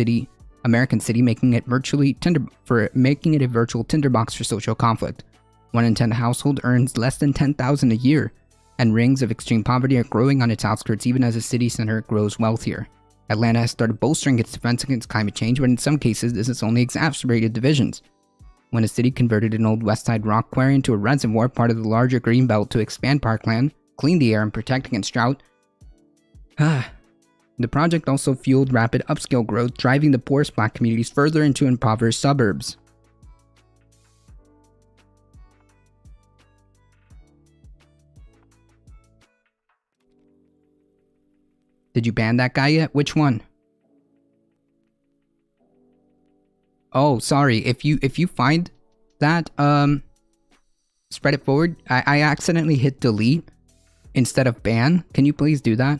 American city, making it a virtual tinderbox for social conflict. 1 in 10 household earns less than $10,000 a year, and rings of extreme poverty are growing on its outskirts even as the city center grows wealthier. Atlanta has started bolstering its defense against climate change, but in some cases this has only exacerbated divisions. When a city converted an old West Side rock quarry into a reservoir, part of the larger greenbelt, to expand parkland, clean the air, and protect against drought. The project also fueled rapid upscale growth, driving the poorest black communities further into impoverished suburbs. Did you ban that guy yet? Which one? Oh, sorry. If you find that, spread it forward. I accidentally hit delete instead of ban. Can you please do that?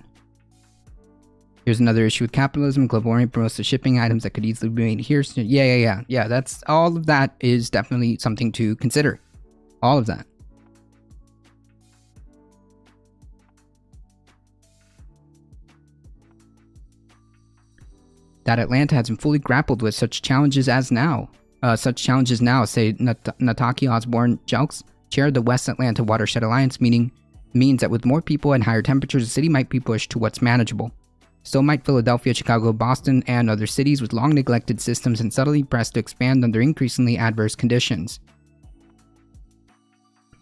Here's another issue with capitalism. Global warming promotes the shipping items that could easily be made here. Yeah. That's all of that is definitely something to consider. All of that. That Atlanta hasn't fully grappled with such challenges now, say Nataki Osborne Jelks, chair of the West Atlanta Watershed Alliance, means that with more people and higher temperatures, the city might be pushed to what's manageable. So might Philadelphia, Chicago, Boston, and other cities with long neglected systems and subtly pressed to expand under increasingly adverse conditions.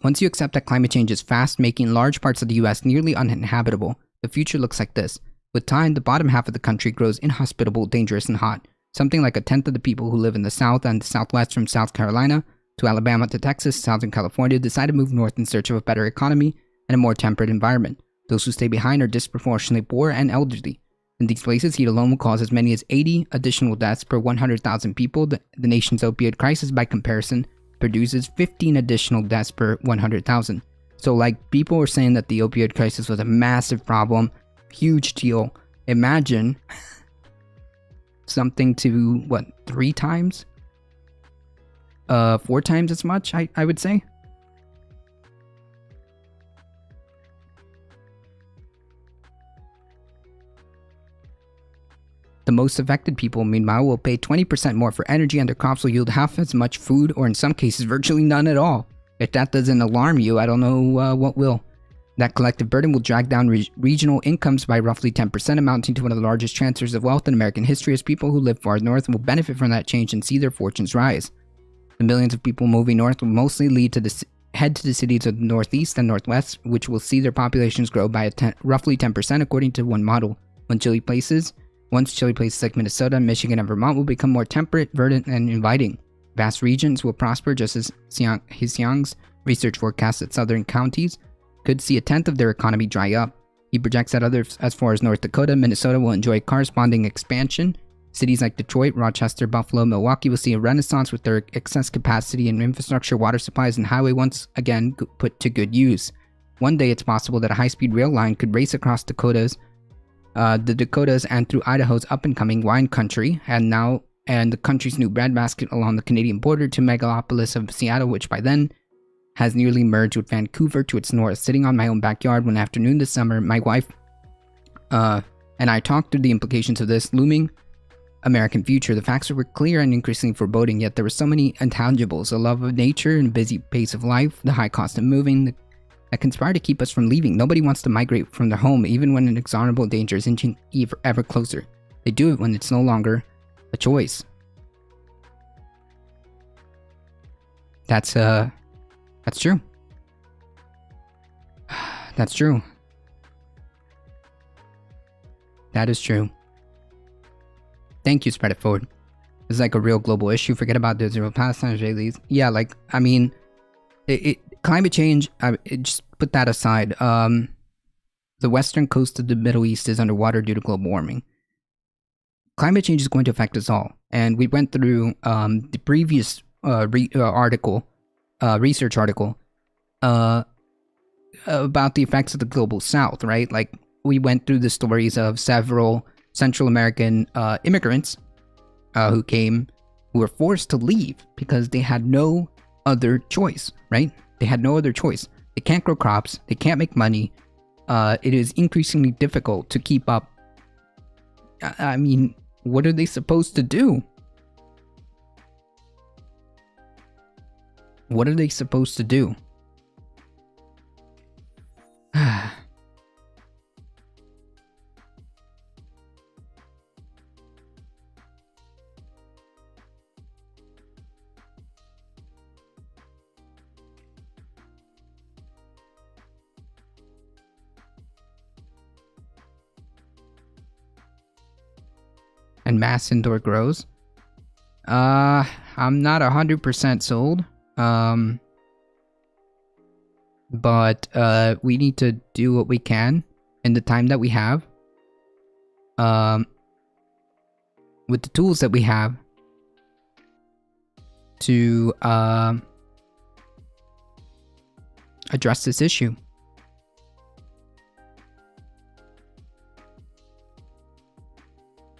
Once you accept that climate change is fast, making large parts of the US nearly uninhabitable, the future looks like this. With time, the bottom half of the country grows inhospitable, dangerous, and hot. Something like a tenth of the people who live in the South and the Southwest, from South Carolina to Alabama to Texas, Southern California, decide to move north in search of a better economy and a more temperate environment. Those who stay behind are disproportionately poor and elderly. In these places, heat alone will cause as many as 80 additional deaths per 100,000 people. The nation's opioid crisis, by comparison, produces 15 additional deaths per 100,000. So, like, people were saying that the opioid crisis was a massive problem. Huge deal. Imagine something to, what, 3 times? 4 times as much, I would say. The most affected people, meanwhile, will pay 20% more for energy, and their crops will yield half as much food, or in some cases, virtually none at all. If that doesn't alarm you, I don't know what will. That collective burden will drag down regional incomes by roughly 10%, amounting to one of the largest transfers of wealth in American history, as people who live far north will benefit from that change and see their fortunes rise. The millions of people moving north will mostly head to the cities of the Northeast and Northwest, which will see their populations grow by roughly 10%, according to one model. Once chilly places like Minnesota, Michigan, and Vermont will become more temperate, verdant, and inviting. Vast regions will prosper, just as Hysiang's research forecasts that southern counties could see a tenth of their economy dry up. He projects that others, as far as North Dakota, Minnesota, will enjoy corresponding expansion. Cities like Detroit, Rochester, Buffalo, Milwaukee will see a renaissance with their excess capacity and infrastructure, water supplies, and highway once again put to good use. One day it's possible that a high-speed rail line could race across the Dakotas and through Idaho's up-and-coming wine country, and the country's new breadbasket along the Canadian border to megalopolis of Seattle, which by then has nearly merged with Vancouver to its north. Sitting on my own backyard one afternoon this summer, my wife and I talked through the implications of this looming American future. The facts were clear and increasingly foreboding, yet there were so many intangibles: the love of nature and busy pace of life, the high cost of moving, that conspire to keep us from leaving. Nobody wants to migrate from their home, even when an inexorable danger is inching ever closer. They do it when it's no longer a choice. That's true. That's true. That is true. Thank you, Spread It Forward. It's like a real global issue. Forget about the zero Palestine Israelis. Yeah, like, I mean, climate change, just put that aside. The western coast of the Middle East is underwater due to global warming. Climate change is going to affect us all. And we went through the previous research article about the effects of the global south, right? Like, we went through the stories of several Central American immigrants who were forced to leave because they had no other choice, right? They had no other choice. They can't grow crops. They can't make money. It is increasingly difficult to keep up. I mean, what are they supposed to do? What are they supposed to do? And mass indoor grows. I'm not 100% sold. But we need to do what we can in the time that we have with the tools that we have to address this issue.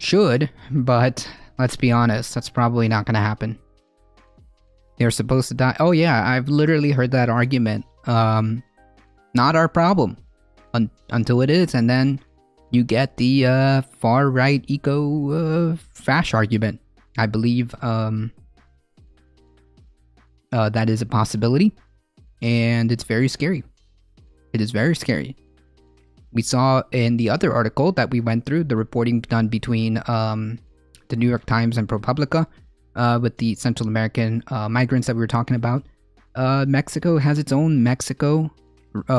Should, but let's be honest, that's probably not going to happen. They're supposed to die. Oh yeah, I've literally heard that argument. Not our problem until it is, and then you get the far right eco fash argument. I believe that is a possibility, and it's very scary. It is very scary. We saw in the other article that we went through, the reporting done between the New York Times and ProPublica with the Central American migrants that we were talking about. Mexico has its own Mexico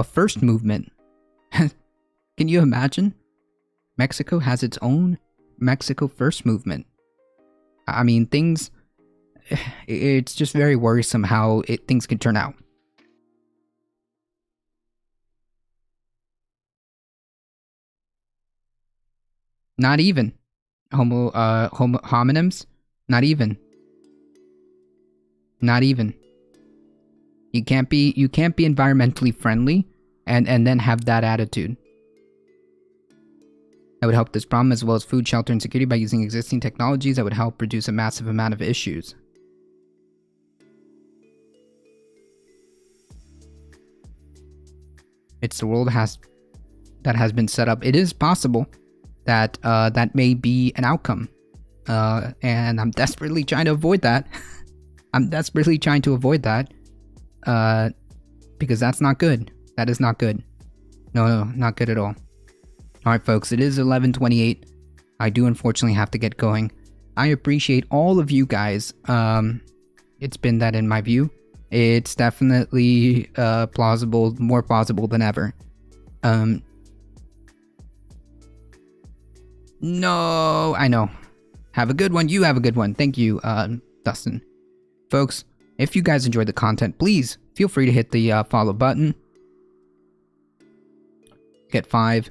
First movement. Can you imagine? Mexico has its own Mexico First movement. I mean, things... It's just very worrisome how things can turn out. Not even. Homonyms? Not even. Not even. You can't be environmentally friendly and then have that attitude. That would help this problem as well as food, shelter, and security by using existing technologies that would help reduce a massive amount of issues. It's the world that has been set up. It is possible that that may be an outcome. And I'm desperately trying to avoid that. I'm desperately trying to avoid that. Because that's not good. That is not good. No, not good at all. Alright folks, it is 11:28. I do unfortunately have to get going. I appreciate all of you guys. It's been that in my view. It's definitely plausible, more plausible than ever. No, I know. Have a good one. You have a good one. Thank you, Dustin. Folks, if you guys enjoyed the content, please feel free to hit the follow button. Get 5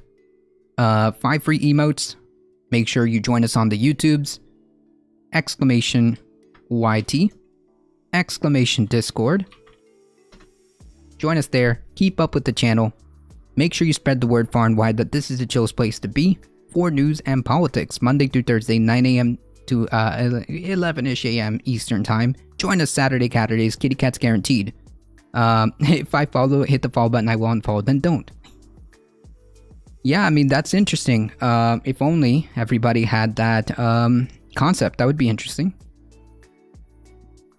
free emotes. Make sure you join us on the YouTubes. Exclamation YT. Exclamation Discord. Join us there. Keep up with the channel. Make sure you spread the word far and wide that this is the chillest place to be for news and politics. Monday through Thursday, 9 a.m. to 11-ish a.m. Eastern Time. Join us Saturday, Kitty Cat's guaranteed. If I follow, hit the follow button, I will unfollow, then don't. Yeah, I mean, that's interesting. If only everybody had that concept, that would be interesting.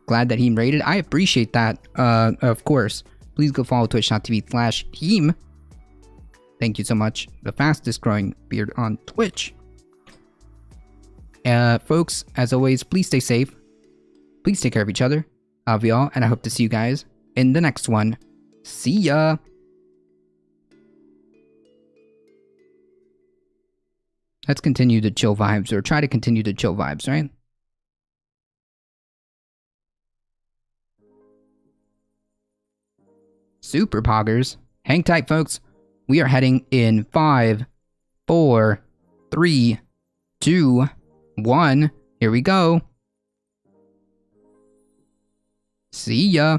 Glad that Heem rated. I appreciate that, of course. Please go follow twitch.tv/Heem. Thank you so much. The fastest growing beard on Twitch. Folks, as always, please stay safe. Please take care of each other. I love y'all, and I hope to see you guys in the next one. See ya! Let's continue the chill vibes, or try to continue the chill vibes, right? Super poggers. Hang tight, folks. We are heading in 5, 4, 3, 2, 1. Here we go. See ya.